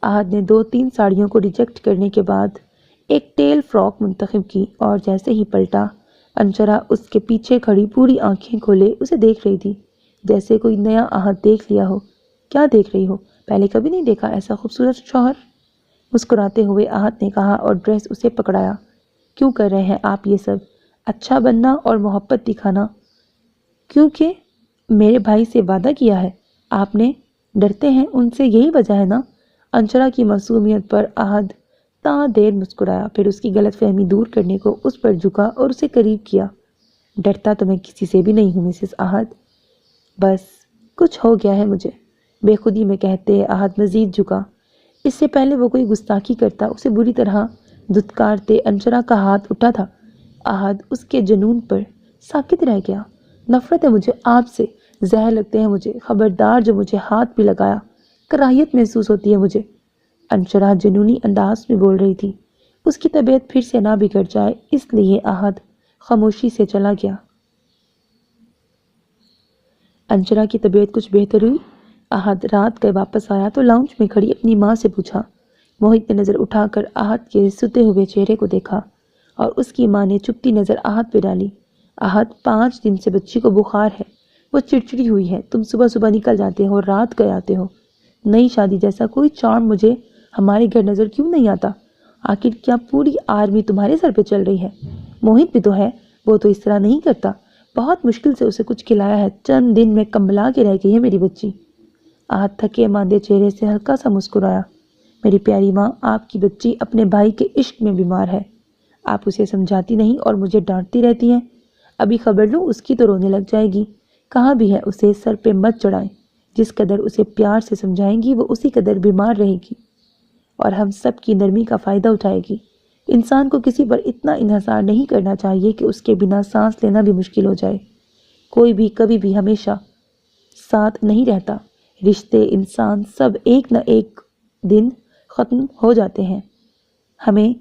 احد نے 2-3 ساڑیوں کو ریجیکٹ کرنے کے بعد ایک ٹیل فراک منتخب کی اور جیسے ہی پلٹا انشرا اس کے پیچھے کھڑی پوری آنکھیں کھولے اسے دیکھ رہی تھی، جیسے کوئی نیا احد دیکھ لیا ہو۔ کیا دیکھ رہی ہو؟ پہلے کبھی نہیں دیکھا ایسا خوبصورت شوہر؟ مسکراتے ہوئے احد نے کہا اور ڈریس اسے پکڑایا۔ کیوں کر رہے ہیں آپ یہ سب؟ اچھا بننا اور محبت دکھانا؟ کیونکہ میرے بھائی سے وعدہ کیا ہے آپ نے، ڈرتے ہیں ان سے، یہی وجہ ہے نا؟ انشرا کی معصومیت پر احد تا دیر مسکرایا، پھر اس کی غلط فہمی دور کرنے کو اس پر جھکا اور اسے قریب کیا۔ ڈرتا تو میں کسی سے بھی نہیں ہوں مسز احد، بس کچھ ہو گیا ہے مجھے، بے خودی میں کہتے احد مزید جھکا۔ اس سے پہلے وہ کوئی گستاخی کرتا اسے بری طرح دھتکارتے انشرا کا ہاتھ اٹھا تھا۔ احد اس کے جنون پر ساکت رہ گیا۔ نفرت ہے مجھے آپ سے، زہر لگتے ہیں مجھے، خبردار جو مجھے ہاتھ بھی لگایا، کراہیت محسوس ہوتی ہے مجھے۔ انشرا جنونی انداز میں بول رہی تھی، اس کی طبیعت پھر سے نہ بگڑ جائے اس لیے احد خاموشی سے چلا گیا۔ انشرا کی طبیعت کچھ بہتر ہوئی؟ احد رات گئے واپس آیا تو لاؤنج میں کھڑی اپنی ماں سے پوچھا۔ موہت نے نظر اٹھا کر احد کے ستے ہوئے چہرے کو دیکھا اور اس کی ماں نے چپتی نظر احد پہ ڈالی۔ احد 5 دن سے بچی کو بخار ہے، وہ چڑچڑی ہوئی ہے، تم صبح صبح نکل جاتے ہو، رات گئے آتے ہو، نئی شادی جیسا کوئی چارم مجھے ہمارے گھر نظر کیوں نہیں آتا؟ آخر کیا پوری آرمی تمہارے سر پہ چل رہی ہے؟ موہت بھی تو ہے، وہ تو اس طرح نہیں کرتا، بہت مشکل سے اسے کچھ کھلایا ہے، چند دن میں کمبلا کے رہ گئی ہے میری بچی۔ احد تھکے ماندے چہرے سے ہلکا سا مسکرایا۔ میری پیاری ماں، آپ کی بچی اپنے بھائی کے عشق میں بیمار ہے، آپ اسے سمجھاتی نہیں اور مجھے ڈانٹتی رہتی ہیں، ابھی خبر لوں اس کی تو رونے لگ جائے گی۔ کہاں بھی ہے اسے سر پہ مت چڑھائیں، جس قدر اسے پیار سے سمجھائیں گی وہ اسی قدر بیمار رہے گی اور ہم سب کی نرمی کا فائدہ اٹھائے گی۔ انسان کو کسی پر اتنا انحصار نہیں کرنا چاہیے کہ اس کے بنا سانس لینا بھی مشکل ہو جائے۔ کوئی بھی کبھی بھی ہمیشہ ساتھ نہیں رہتا، رشتے، انسان سب ایک نہ ایک دن ختم ہو جاتے ہیں۔ ہمیں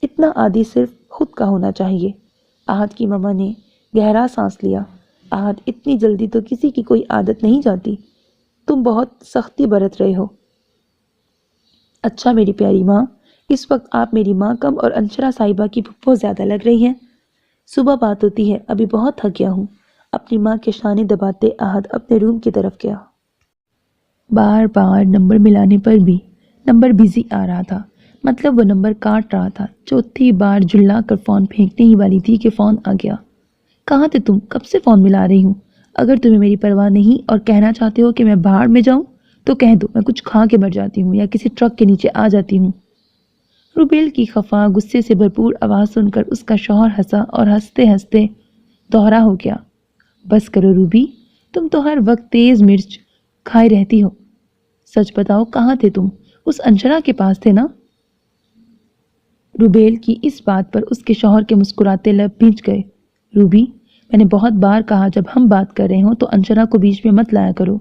اتنا عادی صرف خود کا ہونا چاہیے۔ احد کی ماما نے گہرا سانس لیا۔ احد، اتنی جلدی تو کسی کی کوئی عادت نہیں جاتی، تم بہت سختی برت رہے ہو۔ اچھا میری پیاری ماں، اس وقت آپ میری ماں کم اور انشرا صاحبہ کی پھپھو زیادہ لگ رہی ہیں۔ صبح بات ہوتی ہے، ابھی بہت تھک گیا ہوں۔ اپنی ماں کے شانے دباتے احد اپنے روم کی طرف گیا۔ بار بار نمبر ملانے پر بھی نمبر بزی آ رہا تھا، مطلب وہ نمبر کاٹ رہا تھا۔ چوتھی بار جھلا کر فون پھینکنے ہی والی تھی کہ فون آ گیا۔ کہاں تھے تم؟ کب سے فون ملا رہی ہوں۔ اگر تمہیں میری پرواہ نہیں اور کہنا چاہتے ہو کہ میں بھاڑ میں جاؤں تو کہہ دو، میں کچھ کھا کے مر جاتی ہوں یا کسی ٹرک کے نیچے آ جاتی ہوں۔ روبیل کی خفا غصے سے بھرپور آواز سن کر اس کا شوہر ہنسا اور ہنستے ہنستے دوہرا ہو گیا، بس کرو روبی، تم تو ہر وقت تیز مرچ کھائے رہتی ہو۔ سچ بتاؤ، کہاں تھے تم؟ اس انشرا کے پاس تھے نا؟ روبیل کی اس بات پر اس کے شوہر کے مسکراتے لب بھیج گئے۔ روبی، میں نے بہت بار کہا جب ہم بات کر رہے ہوں تو انشرا کو بیچ میں مت لایا کرو۔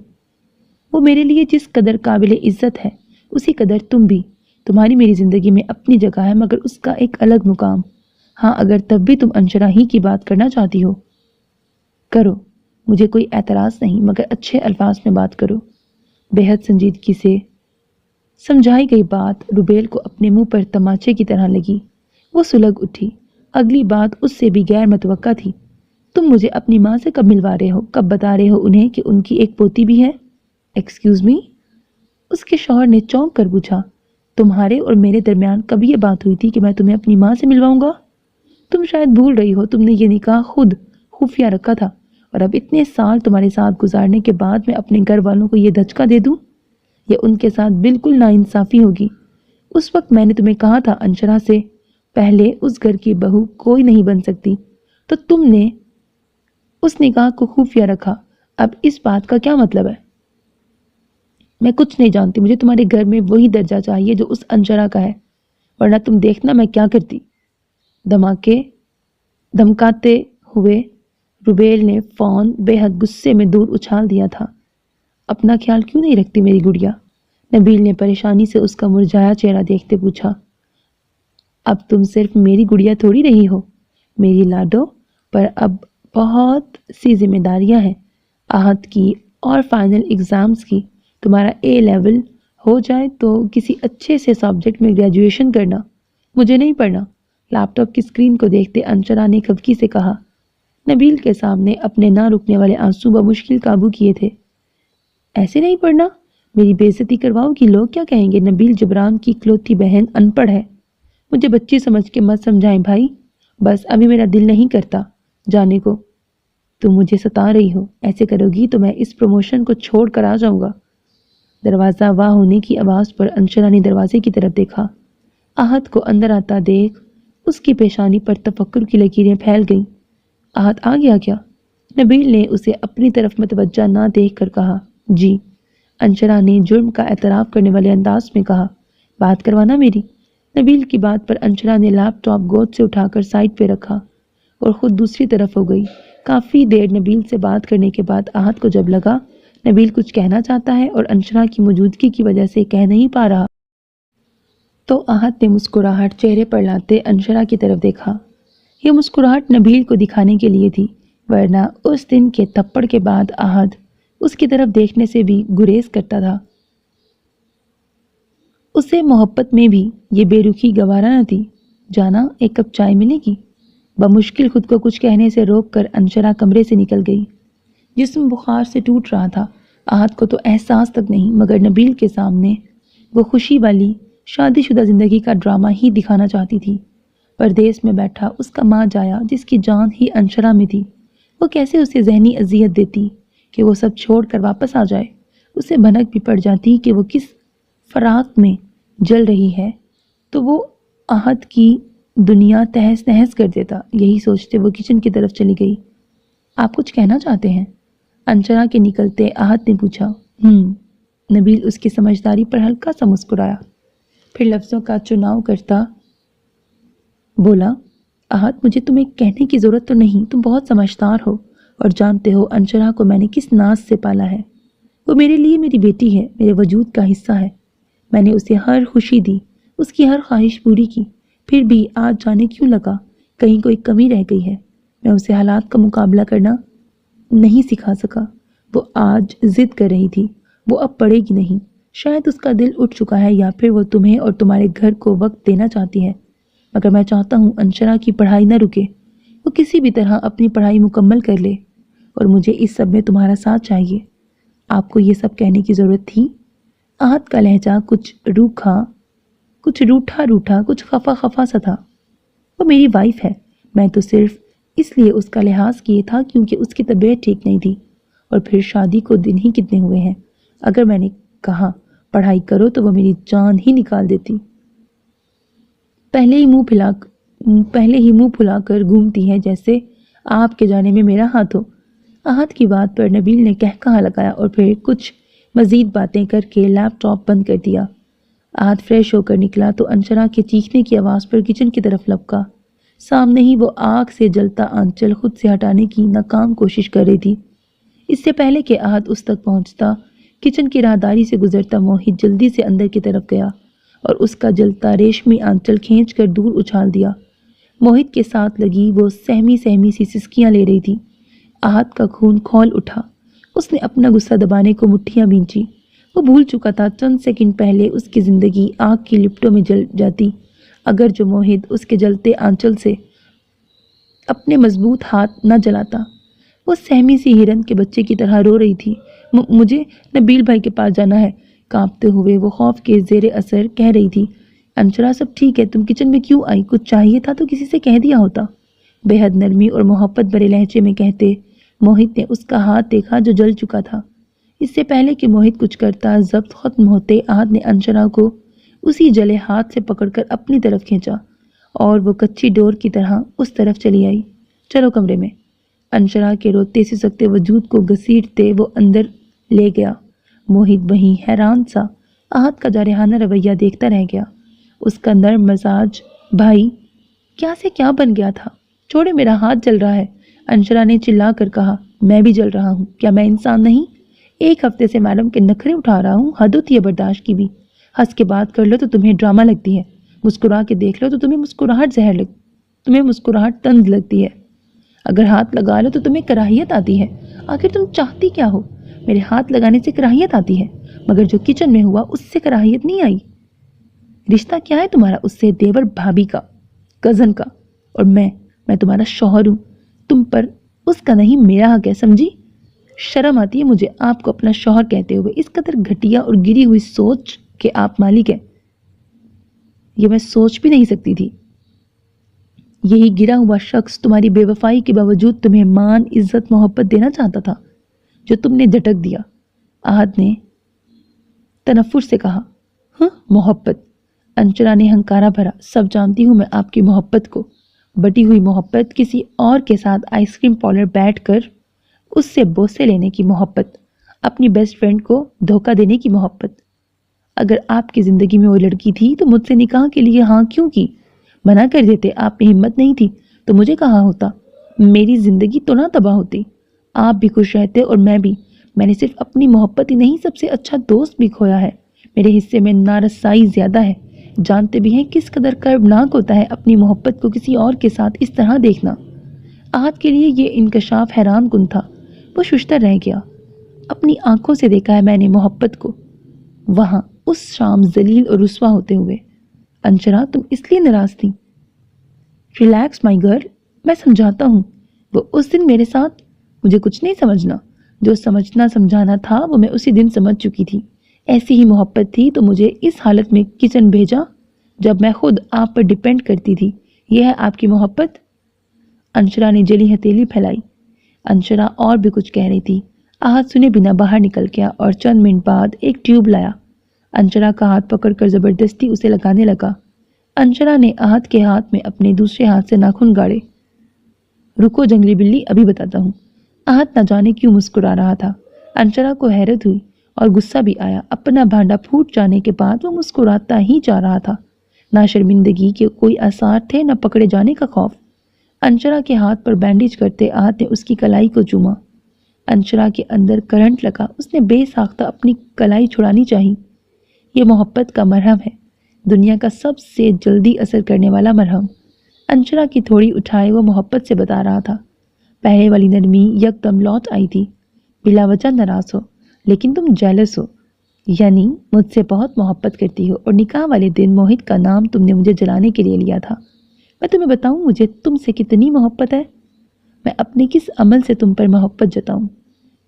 وہ میرے لیے جس قدر قابل عزت ہے اسی قدر تم بھی۔ تمہاری میری زندگی میں اپنی جگہ ہے، مگر اس کا ایک الگ مقام۔ ہاں، اگر تب بھی تم انشرا ہی کی بات کرنا چاہتی ہو کرو، مجھے کوئی اعتراض نہیں، مگر اچھے الفاظ میں بات کرو۔ بے حد سنجیدگی سے سمجھائی گئی بات روبیل کو اپنے منہ پر تماچے کی طرح لگی۔ وہ سلگ اٹھی۔ اگلی بات اس سے بھی غیر متوقع تھی۔ تم مجھے اپنی ماں سے کب ملوا رہے ہو؟ کب بتا رہے ہو انہیں کہ ان کی ایک پوتی بھی ہے؟ Excuse me? اس کے شوہر نے چونک کر پوچھا۔ تمہارے اور میرے درمیان کب یہ بات ہوئی تھی کہ میں تمہیں اپنی ماں سے ملواؤں گا؟ تم شاید بھول رہی ہو، تم نے یہ نکاح خود خفیہ رکھا تھا، اور اب اتنے سال تمہارے ساتھ گزارنے کے بعد میں اپنے گھر والوں کو یہ دھچکا دے دوں؟ یہ ان کے ساتھ بالکل ناانصافی ہوگی۔ اس وقت میں نے تمہیں کہا تھا انشرا سے پہلے اس گھر کی بہو کوئی نہیں بن سکتی، تو تم نے اس نکاح کو خفیہ رکھا۔ اب اس بات کا کیا مطلب ہے؟ میں کچھ نہیں جانتی، مجھے تمہارے گھر میں وہی درجہ چاہیے جو اس انشرا کا ہے، ورنہ تم دیکھنا میں کیا کرتی۔ دھمکاتے ہوئے روبیل نے فون بے حد غصے میں دور اچھال دیا تھا۔ اپنا خیال کیوں نہیں رکھتی میری گڑیا؟ نبیل نے پریشانی سے اس کا مرجھایا چہرہ دیکھتے پوچھا۔ اب تم صرف میری گڑیا تھوڑی رہی ہو میری لاڈو، پر اب بہت سی ذمہ داریاں ہیں، احد کی اور فائنل ایگزامز کی۔ تمہارا اے لیول ہو جائے تو کسی اچھے سے سبجیکٹ میں گریجویشن کرنا، مجھے نہیں پڑھنا۔ لیپ ٹاپ کی اسکرین کو دیکھتے انشرا نے خفگی سے کہا۔ نبیل کے سامنے اپنے نہ رکنے والے آنسو بمشکل قابو کیے تھے۔ ایسے نہیں پڑھنا؟ میری بے عزتی کرواؤ گی، لوگ کیا کہیں گے؟ نبیل جبران کی اکلوتی بہن ان پڑھ ہے، مجھے بچی سمجھ کے مت سمجھائیں بھائی، بس ابھی میرا دل نہیں کرتا جانے کو۔ تم مجھے ستا رہی ہو، ایسے کرو گی تو میں اس پروموشن کو چھوڑ کر آ جاؤں گا۔ دروازہ واہ ہونے کی آواز پر انشرا نے دروازے کی طرف دیکھا۔ احد کو اندر آتا دیکھ اس کی پیشانی پر تفکر کی لکیریں پھیل گئیں۔ احد آ گیا کیا؟ نبیل نے اسے اپنی طرف متوجہ نہ دیکھ کر کہا۔ جی، انشرا نے جرم کا اعتراف کرنے والے انداز میں کہا۔ بات کروانا میری؟ نبیل کی بات پر انشرا نے لیپ ٹاپ گود سے اٹھا کر سائڈ پہ رکھا اور خود دوسری طرف ہو گئی۔ کافی دیر نبیل سے بات کرنے کے بعد احد کو جب لگا نبیل کچھ کہنا چاہتا ہے اور انشرا کی موجودگی کی وجہ سے کہہ نہیں پا رہا، تو احد نے مسکراہٹ چہرے پر لاتے انشرا کی طرف دیکھا۔ یہ مسکراہٹ نبیل کو دکھانے کے لیے تھی، ورنہ اس دن کے تھپڑ کے بعد احد اس کی طرف دیکھنے سے بھی گریز کرتا تھا۔ اسے محبت میں بھی یہ بے رخی گوارا نہ تھی۔ جانا، ایک کپ چائے ملے گی؟ بمشکل خود کو کچھ کہنے سے روک کر انشرا کمرے سے نکل گئی۔ جسم بخار سے ٹوٹ رہا تھا۔ احد کو تو احساس تک نہیں، مگر نبیل کے سامنے وہ خوشی والی شادی شدہ زندگی کا ڈرامہ ہی دکھانا چاہتی تھی۔ پردیس میں بیٹھا اس کا ماں جایا جس کی جان ہی انشرا میں تھی، وہ کیسے اسے ذہنی اذیت دیتی کہ وہ سب چھوڑ کر واپس آ جائے۔ اسے بھنک بھی پڑ جاتی کہ وہ کس فراق میں جل رہی ہے تو وہ احد کی دنیا تہس نہس کر دیتا۔ یہی سوچتے وہ کچن کی طرف چلی گئی۔ آپ کچھ کہنا چاہتے ہیں؟ انشرا کے نکلتے احد نے پوچھا۔ نبیل اس کی سمجھداری پر ہلکا سا مسکرایا، پھر لفظوں کا چناؤ کرتا بولا، احد مجھے تمہیں کہنے کی ضرورت تو نہیں، تم بہت سمجھدار ہو اور جانتے ہو انشرا کو میں نے کس ناز سے پالا ہے۔ وہ میرے لیے میری بیٹی ہے، میرے وجود کا حصہ ہے۔ میں نے اسے ہر خوشی دی، اس کی ہر خواہش پوری کی، پھر بھی آج جانے کیوں لگا کہیں کوئی کمی رہ گئی ہے۔ میں اسے حالات کا مقابلہ کرنا نہیں سکھا سکا۔ وہ آج ضد کر رہی تھی، وہ اب پڑے گی نہیں۔ شاید اس کا دل اٹھ چکا ہے، یا پھر وہ تمہیں اور تمہارے گھر کو وقت دینا چاہتی ہے، مگر میں چاہتا ہوں انشرا کی پڑھائی نہ رکے، وہ کسی بھی طرح اپنی پڑھائی مکمل کر لے، اور مجھے اس سب میں تمہارا ساتھ چاہیے۔ آپ کو یہ سب کہنے کی ضرورت تھی؟ آہت کا لہجہ کچھ روٹھا روٹھا، کچھ خفا خفا سا تھا۔ وہ میری وائف ہے، میں تو صرف اس لیے اس کا لحاظ کیے تھا کیونکہ اس کی طبیعت ٹھیک نہیں تھی، اور پھر شادی کو دن ہی کتنے ہوئے ہیں۔ اگر میں نے کہا پڑھائی کرو تو وہ میری جان ہی نکال دیتی۔ پہلے ہی منہ پھلا کر گھومتی ہے جیسے آپ کے جانے میں میرا ہاتھ ہو۔ آہت کی بات پر نبیل نے کہا لگایا اور پھر کچھ مزید باتیں کر کے لیپ ٹاپ بند کر دیا۔ آہت فریش ہو کر نکلا تو انشرا کے چیخنے کی آواز پر کچن کی طرف لپکا۔ سامنے ہی وہ آگ سے جلتا آنچل خود سے ہٹانے کی ناکام کوشش کر رہی تھی۔ اس سے پہلے کہ آہت اس تک پہنچتا، کچن کی راہداری سے گزرتا موہت جلدی سے اندر کی طرف گیا اور اس کا جلتا ریشمی آنچل کھینچ کر دور اچھال دیا۔ موہت کے ساتھ لگی وہ سہمی سی سسکیاں لے رہی تھی۔ آہت کا خون کھول اٹھا، اس نے اپنا غصہ دبانے کو مٹھیاں بھینچی۔ وہ بھول چکا تھا چند سیکنڈ پہلے اس کی زندگی آگ کی لپٹوں میں جل جاتی اگر جو موہت اس کے جلتے آنچل سے اپنے مضبوط ہاتھ نہ جلاتا۔ وہ سہمی سی ہرن کے بچے کی طرح رو رہی تھی۔ مجھے نبیل بھائی کے پاس جانا ہے، کانپتے ہوئے وہ خوف کے زیر اثر کہہ رہی تھی۔ انشرا سب ٹھیک ہے، تم کچن میں کیوں آئی؟ کچھ چاہیے تھا تو کسی سے کہہ دیا ہوتا، بے حد نرمی اور محبت بھرے لہجے میں کہتے موہت نے اس کا ہاتھ دیکھا جو جل چکا تھا۔ اس سے پہلے کہ موہت کچھ کرتا، ضبط ختم ہوتے آہت نے انشرا کو اسی جلے ہاتھ سے پکڑ کر اپنی طرف کھینچا اور وہ کچی ڈور کی طرح اس طرف چلی آئی۔ چلو کمرے میں۔ انشرا کے روتے سسکتے وجود کو گھسیٹتے وہ اندر لے گیا۔ موہت وہیں حیران سا آہت کا جارحانہ رویہ دیکھتا رہ گیا۔ اس کا نرم مزاج بھائی کیا سے کیا بن گیا تھا۔ چھوڑے، میرا ہاتھ جل رہا ہے، انشرا نے چلا کر کہا۔ میں بھی جل رہا ہوں، کیا میں انسان نہیں؟ ایک ہفتے سے میڈم کے نخرے اٹھا رہا ہوں، حد ہوتی ہے برداشت کی بھی۔ ہنس کے بات کر لو تو تمہیں ڈرامہ لگتی ہے، مسکرا کے دیکھ لو تو تمہیں مسکراہٹ طنز لگتی ہے، اگر ہاتھ لگا لو تو تمہیں کراہیت آتی ہے۔ آخر تم چاہتی کیا ہو؟ میرے ہاتھ لگانے سے کراہیت آتی ہے، مگر جو کچن میں ہوا اس سے کراہیت نہیں آئی۔ رشتہ کیا ہے تمہارا اس سے؟ دیور بھابھی کا، کزن کا، اور میں تمہارا شوہر ہوں، تم پر اس کا نہیں میرا حق ہے، سمجھی؟ شرم آتی ہے مجھے آپ کو اپنا شوہر کہتے ہوئے، اس قدر گھٹیا اور گری ہوئی سوچ کہ آپ مالک ہیں، یہ میں سوچ بھی نہیں سکتی تھی۔ یہی گرا ہوا شخص تمہاری بے وفائی کے باوجود تمہیں مان، عزت، محبت دینا چاہتا تھا، جو تم نے جھٹک دیا۔ آہت نے تنفر سے کہا۔ ہاں، محبت؟ انشرا نے ہنکارا بھرا۔ سب جانتی ہوں میں آپ کی محبت کو، بٹی ہوئی محبت، کسی اور کے ساتھ آئس کریم پارلر بیٹھ کر اس سے بوسے لینے کی محبت، اپنی بیسٹ فرینڈ کو دھوکہ دینے کی محبت۔ اگر آپ کی زندگی میں وہ لڑکی تھی تو مجھ سے نکاح کے لیے ہاں کیوں کی؟ منع کر دیتے، آپ میں ہمت نہیں تھی تو مجھے کہا ہوتا، میری زندگی تو نہ تباہ ہوتی، آپ بھی خوش رہتے اور میں بھی۔ میں نے صرف اپنی محبت ہی نہیں، سب سے اچھا دوست بھی کھویا ہے۔ میرے حصے میں نارسائی زیادہ ہے، جانتے بھی ہیں کس قدر کربناک ہوتا ہے اپنی محبت کو کسی اور کے ساتھ اس طرح دیکھنا۔ آہت کے لیے یہ انکشاف حیران کن تھا، وہ ششتر رہ گیا۔ اپنی آنکھوں سے دیکھا ہے میں نے محبت کو، وہاں اس شام ذلیل اور رسوا ہوتے ہوئے۔ انشرا تم اس لیے ناراض تھی؟ ریلیکس مائی گرل، میں سمجھاتا ہوں۔ وہ اس دن میرے ساتھ، مجھے کچھ نہیں سمجھنا، جو سمجھنا سمجھانا تھا وہ میں اسی دن سمجھ چکی تھی۔ ایسی ہی محبت تھی تو مجھے اس حالت میں کچن بھیجا جب میں خود آپ پر ڈیپینڈ کرتی تھی۔ یہ ہے آپ کی محبت؟ انشرا نے جلی ہتھیلی پھیلائی۔ انشرا اور بھی کچھ کہہ رہی تھی، آہت سنے بنا باہر نکل گیا اور چند منٹ بعد ایک ٹیوب لایا۔ انشرا کا ہاتھ پکڑ کر زبردستی اسے لگانے لگا۔ انشرا نے آہت کے ہاتھ میں اپنے دوسرے ہاتھ سے ناخن گاڑے۔ رکو جنگلی بلی، ابھی بتاتا ہوں۔ آہت نہ جانے کیوں مسکرا رہا تھا۔ انشرا کو حیرت ہوئی اور غصہ بھی آیا۔ اپنا بھانڈا پھوٹ جانے کے بعد وہ مسکراتا ہی جا رہا تھا، نہ شرمندگی کے کوئی آثار تھے، نہ پکڑے جانے کا خوف۔ انشرا کے ہاتھ پر بینڈیج کرتے آہت نے اس کی کلائی کو چوما۔ انشرا کے اندر کرنٹ لگا، اس نے بے ساختہ اپنی کلائی چھڑانی چاہی۔ یہ محبت کا مرہم ہے، دنیا کا سب سے جلدی اثر کرنے والا مرہم۔ انشرا کی تھوڑی اٹھائے وہ محبت سے بتا رہا تھا۔ پہلے والی نرمی یکدم لوٹ آئی تھی۔ بلا وجہ ناراض ہو، لیکن تم جیلس ہو، یعنی مجھ سے بہت محبت کرتی ہو، اور نکاح والے دن موہت کا نام تم نے مجھے جلانے کے لیے لیا تھا۔ میں تمہیں بتاؤں مجھے تم سے کتنی محبت ہے؟ میں اپنے کس عمل سے تم پر محبت جتاؤں؟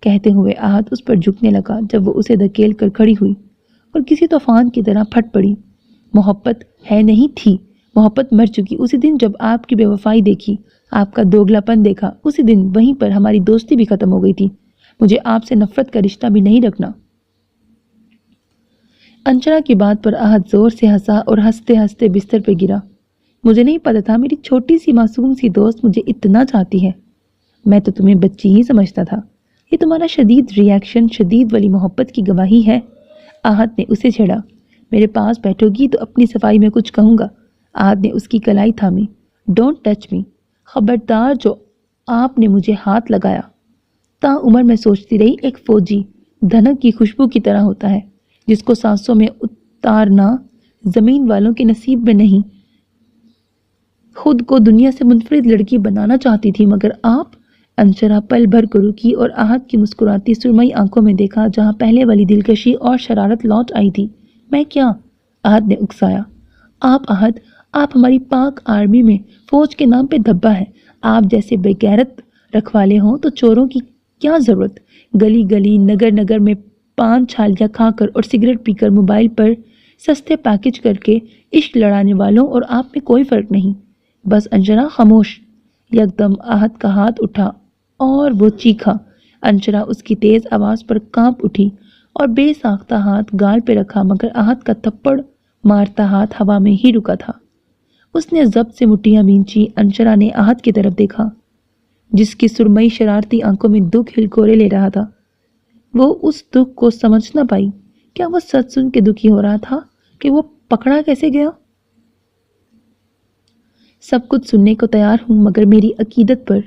کہتے ہوئے آہت اس پر جھکنے لگا جب وہ اسے دھکیل کر کھڑی ہوئی اور کسی طوفان کی طرح پھٹ پڑی۔ محبت ہے نہیں تھی، محبت مر چکی۔ اسی دن جب آپ کی بے وفائی دیکھی، آپ کا دوگلا پن دیکھا، اسی دن وہیں پر ہماری دوستی بھی ختم ہو گئی تھی۔ مجھے آپ سے نفرت کا رشتہ بھی نہیں رکھنا۔ انشرا کی بات پر آہت زور سے ہنسا اور ہنستے ہنستے بستر پہ گرا۔ مجھے نہیں پتا تھا میری چھوٹی سی معصوم سی دوست مجھے اتنا چاہتی ہے۔ میں تو تمہیں بچی ہی سمجھتا تھا۔ یہ تمہارا شدید ریاکشن شدید والی محبت کی گواہی ہے۔ آہت نے اسے چھیڑا۔ میرے پاس بیٹھو گی تو اپنی صفائی میں کچھ کہوں گا۔ آہت نے اس کی کلائی تھامی۔ ڈونٹ ٹچ می، خبردار جو آپ نے مجھے ہاتھ لگایا۔ تا عمر میں سوچتی رہی ایک فوجی دھنک کی خوشبو کی طرح ہوتا ہے جس کو سانسوں میں اتارنا زمین والوں کے نصیب میں نہیں۔ خود کو دنیا سے منفرد لڑکی بنانا چاہتی تھی، مگر آپ؟ انشرا پل بھر کو رکی اور آہت کی مسکراتی سرمئی آنکھوں میں دیکھا جہاں پہلے والی دلکشی اور شرارت لوٹ آئی تھی۔ میں کیا؟ آہت نے اکسایا۔ آپ آہت، آپ ہماری پاک آرمی میں فوج کے نام پہ دھبا ہے۔ آپ جیسے بے غیرت رکھوالے ہوں تو چوروں کی کیا ضرورت؟ گلی گلی نگر نگر میں پان چھالیاں کھا کر اور سگریٹ پی کر موبائل پر سستے پیکج کر کے عشق لڑانے والوں اور آپ میں کوئی فرق نہیں۔ بس انشرا خاموش۔ یکدم آہت کا ہاتھ اٹھا اور وہ چیخا۔ انشرا اس کی تیز آواز پر کانپ اٹھی اور بے ساختہ ہاتھ گال پہ رکھا، مگر آہت کا تھپڑ مارتا ہاتھ ہوا میں ہی رکا تھا۔ اس نے ضبط سے مٹھیاں بھینچی۔ انشرا نے آہت کی طرف دیکھا جس کی سرمئی شرارتی آنکھوں میں دکھ ہلکورے لے رہا تھا۔ وہ اس دکھ کو سمجھ نہ پائی۔ کیا وہ سچ سن کے دکھی ہو رہا تھا کہ وہ پکڑا کیسے گیا؟ سب کچھ سننے کو تیار ہوں، مگر میری عقیدت پر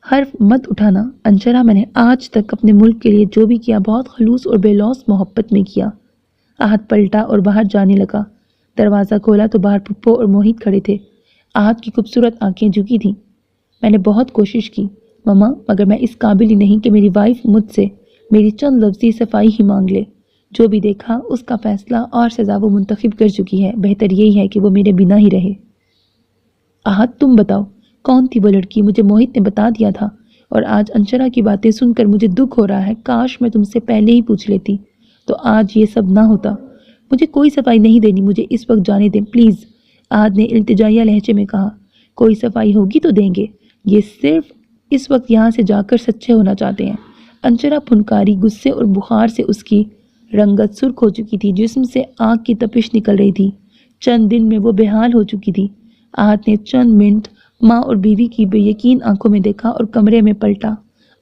حرف مت اٹھانا۔ انشرا، میں نے آج تک اپنے ملک کے لیے جو بھی کیا بہت خلوص اور بے لوث محبت میں کیا۔ آہت پلٹا اور باہر جانے لگا۔ دروازہ کھولا تو باہر پپو اور موہت کھڑے تھے۔ آہت کی خوبصورت آنکھیں جھکی تھیں۔ میں نے بہت کوشش کی مما، مگر میں اس قابل ہی نہیں کہ میری وائف مجھ سے میری چند لفظی صفائی ہی مانگ لے۔ جو بھی دیکھا اس کا فیصلہ اور سزا وہ منتخب کر چکی ہے۔ بہتر یہی ہے کہ وہ میرے بنا ہی رہے۔ آہت، تم بتاؤ کون تھی وہ لڑکی؟ مجھے موہت نے بتا دیا تھا، اور آج انشرا کی باتیں سن کر مجھے دکھ ہو رہا ہے۔ کاش میں تم سے پہلے ہی پوچھ لیتی تو آج یہ سب نہ ہوتا۔ مجھے کوئی صفائی نہیں دینی، مجھے اس وقت جانے دیں پلیز، آہت نے التجائیہ لہجے میں کہا۔ کوئی صفائی ہوگی تو دیں گے، یہ صرف اس وقت یہاں سے جا کر سچے ہونا چاہتے ہیں۔ انشرا پھنکاری، غصے اور بخار سے اس کی رنگت سرخ ہو چکی تھی، جسم سے آگ کی تپش نکل رہی تھی۔ چند دن میں وہ بے حال ہو چکی تھی۔ آہت نے چند منٹ ماں اور بیوی کی بے یقین آنکھوں میں دیکھا اور کمرے میں پلٹا۔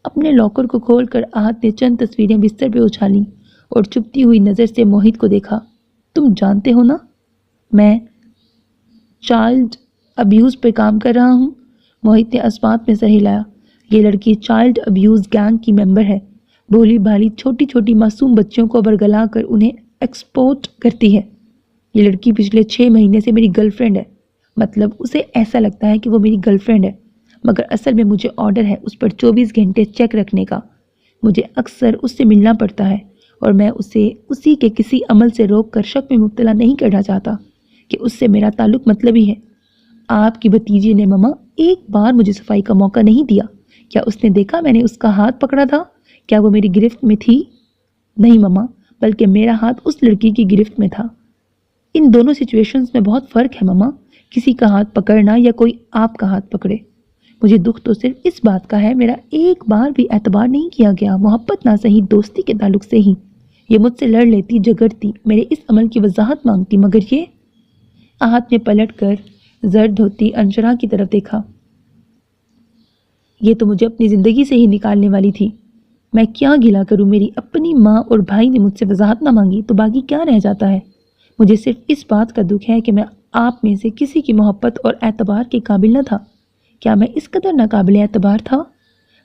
اپنے لاکر کو کھول کر آہت نے چند تصویریں بستر پہ اچھالیں اور چپتی ہوئی نظر سے موہت کو دیکھا۔ تم جانتے ہو نا میں چائلڈ ابیوز پہ کام کر رہا ہوں؟ موہت نے اسبات میں سر ہلایا۔ یہ لڑکی چائلڈ ابیوز گینگ کی ممبر ہے۔ بھولی بھالی چھوٹی چھوٹی معصوم بچیوں کو برگلا کر انہیں ایکسپورٹ کرتی ہے۔ یہ لڑکی پچھلے 6 مہینے سے میری گرل فرینڈ ہے۔ مطلب اسے ایسا لگتا ہے کہ وہ میری گرل فرینڈ ہے، مگر اصل میں مجھے آرڈر ہے اس پر 24 گھنٹے چیک رکھنے کا۔ مجھے اکثر اس سے ملنا پڑتا ہے اور میں اسے اسی کے کسی عمل سے روک کر شک میں مبتلا نہیں کرنا چاہتا کہ اس سے میرا تعلق مطلبی ہے۔ آپ کی بھتیجی نے مما ایک بار مجھے صفائی کا موقع نہیں دیا۔ کیا اس نے دیکھا میں نے اس کا ہاتھ پکڑا تھا؟ کیا وہ میری گرفت میں تھی؟ نہیں مما، بلکہ میرا ہاتھ اس لڑکی کی گرفت میں تھا۔ ان دونوں سچویشنز میں بہت فرق ہے مما، کسی کا ہاتھ پکڑنا یا کوئی آپ کا ہاتھ پکڑے۔ مجھے دکھ تو صرف اس بات کا ہے میرا ایک بار بھی اعتبار نہیں کیا گیا، محبت نہ صحیح دوستی کے تعلق سے ہی۔ یہ مجھ سے لڑ لیتی، جھگڑتی، میرے اس عمل کی وضاحت مانگتی، مگر یہ۔ آہت نے پلٹ کر زرد ہوتی انشرا کی طرف دیکھا۔ یہ تو مجھے اپنی زندگی سے ہی نکالنے والی تھی۔ میں کیا گلا کروں؟ میری اپنی ماں اور بھائی نے مجھ سے وضاحت نہ مانگی تو باقی کیا رہ جاتا ہے؟ مجھے صرف اس بات کا دکھ ہے کہ میں آپ میں سے کسی کی محبت اور اعتبار کے قابل نہ تھا۔ کیا میں اس قدر ناقابل اعتبار تھا؟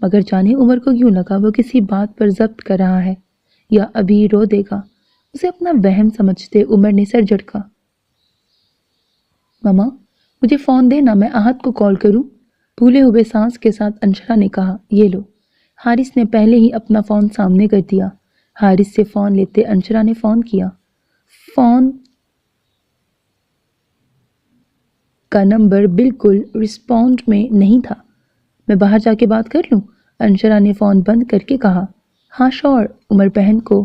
مگر جانے عمر کو کیوں لگا وہ کسی بات پر ضبط کر رہا ہے یا ابھی رو دے گا۔ اسے اپنا وہم سمجھتے عمر نے سر جھٹکا۔ ماما مجھے فون دینا، میں احد کو کال کروں؟ پھولے ہوئے سانس کے ساتھ انشرا نے کہا۔ یہ لو۔ حارث نے پہلے ہی اپنا فون سامنے کر دیا۔ حارث سے فون لیتے انشرا نے فون کیا۔ فون کا نمبر بالکل رسپونڈ میں نہیں تھا۔ میں باہر جا کے بات کر لوں؟ انشرا نے فون بند کر کے کہا۔ ہاں شور، عمر بہن کو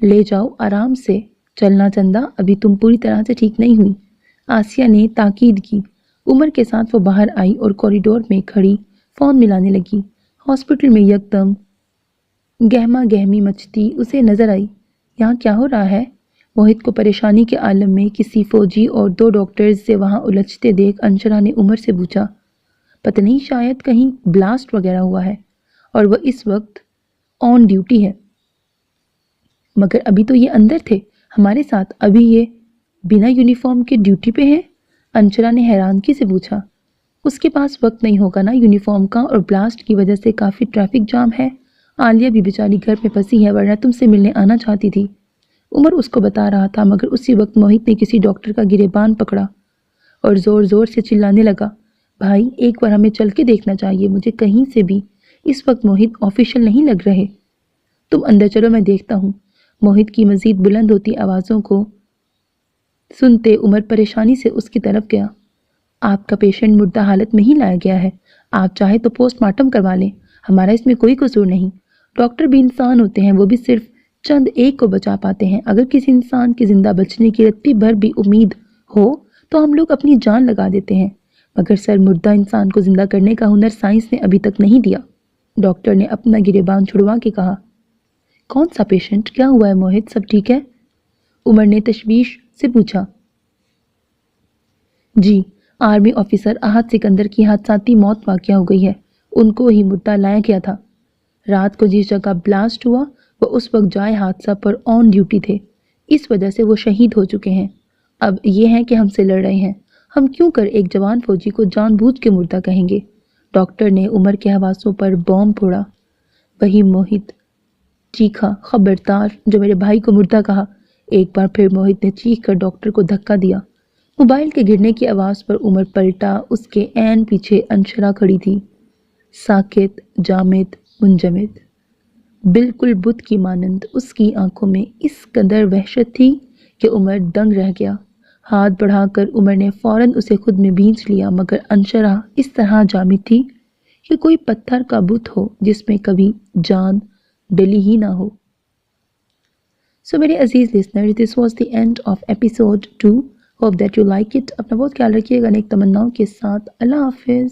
لے جاؤ آرام سے، چلنا چندہ، ابھی تم پوری طرح سے ٹھیک نہیں ہوئی، آسیہ نے تاکید کی۔ عمر کے ساتھ وہ باہر آئی اور کوریڈور میں کھڑی فون ملانے لگی۔ ہاسپٹل میں یکدم گہما گہمی مچتی اسے نظر آئی۔ یہاں کیا ہو رہا ہے؟ موہت کو پریشانی کے عالم میں کسی فوجی اور 2 ڈاکٹرز سے وہاں الجھتے دیکھ انشرا نے عمر سے پوچھا۔ پتہ نہیں، شاید کہیں بلاسٹ وغیرہ ہوا ہے اور وہ اس وقت آن ڈیوٹی ہے۔ مگر ابھی تو یہ اندر تھے ہمارے ساتھ، ابھی یہ بنا یونیفارم کے ڈیوٹی پہ ہیں؟ انشرا نے حیرانگی سے پوچھا۔ اس کے پاس وقت نہیں ہوگا نا یونیفارم کا، اور بلاسٹ کی وجہ سے کافی ٹریفک جام ہے۔ عالیہ بھی بیچاری گھر میں پھنسی ہے، ورنہ تم سے ملنے آنا چاہتی تھی۔ عمر اس کو بتا رہا تھا، مگر اسی وقت موہت نے کسی ڈاکٹر کا گریبان پکڑا اور زور زور سے چلانے لگا۔ بھائی ایک بار ہمیں چل کے دیکھنا چاہیے، مجھے کہیں سے بھی اس وقت موہت آفیشل نہیں لگ رہے۔ تم اندر چلو، میں دیکھتا ہوں۔ موہت کی مزید بلند ہوتی آوازوں کو سنتے عمر پریشانی سے اس کی طرف گیا۔ آپ کا پیشنٹ مردہ حالت میں ہی لایا گیا ہے، آپ چاہے تو پوسٹ مارٹم کروا لیں، ہمارا اس میں کوئی قصور نہیں۔ ڈاکٹر بھی انسان ہوتے ہیں، وہ بھی صرف چند ایک کو بچا پاتے ہیں۔ اگر کسی انسان کے زندہ بچنے کی رتی بھر بھی امید ہو تو ہم لوگ اپنی جان لگا دیتے ہیں، مگر سر مردہ انسان کو زندہ کرنے کا ہنر سائنس نے ابھی تک نہیں دیا۔ ڈاکٹر نے اپنا گریبان چھڑوا کے کہا۔ کون سا پیشنٹ؟ کیا ہوا ہے موہت، سب ٹھیک ہے؟ عمر نے تشویش سے پوچھا۔ جی، آرمی آفیسر احد سکندر کی حادثاتی موت واقع ہو گئی ہے، ان کو ہی مردہ لایا گیا تھا۔ رات کو جس جگہ بلاسٹ ہوا وہ اس وقت جائے حادثہ پر آن ڈیوٹی تھے، اس وجہ سے وہ شہید ہو چکے ہیں۔ اب یہ ہے کہ ہم سے لڑ رہے ہیں، ہم کیوں کر ایک جوان فوجی کو جان بوجھ کے مردہ کہیں گے؟ ڈاکٹر نے عمر کے حواسوں پر بوم پھوڑا۔ وہی موہت چیخا، خبردار، جو میرے بھائی کو مردہ کہا۔ ایک بار پھر موہت نے چیخ کر ڈاکٹر کو دھکا دیا۔ موبائل کے گرنے کی آواز پر عمر پلٹا، اس کے عین پیچھے انشرا کھڑی تھی، ساکت، جامد، منجمد، بالکل بت کی مانند۔ اس کی آنکھوں میں اس قدر وحشت تھی کہ عمر دنگ رہ گیا۔ ہاتھ بڑھا کر عمر نے فوراً اسے خود میں بھینچ لیا، مگر انشرا اس طرح جامد تھی کہ کوئی پتھر کا بت ہو جس میں کبھی جان ڈلی ہی نہ ہو۔ سو میرے عزیز listener, this was the end of episode 2۔ Hope that you like it. اپنا بہت خیال رکھیے گا نیک تمناؤں کے ساتھ۔ اللہ حافظ۔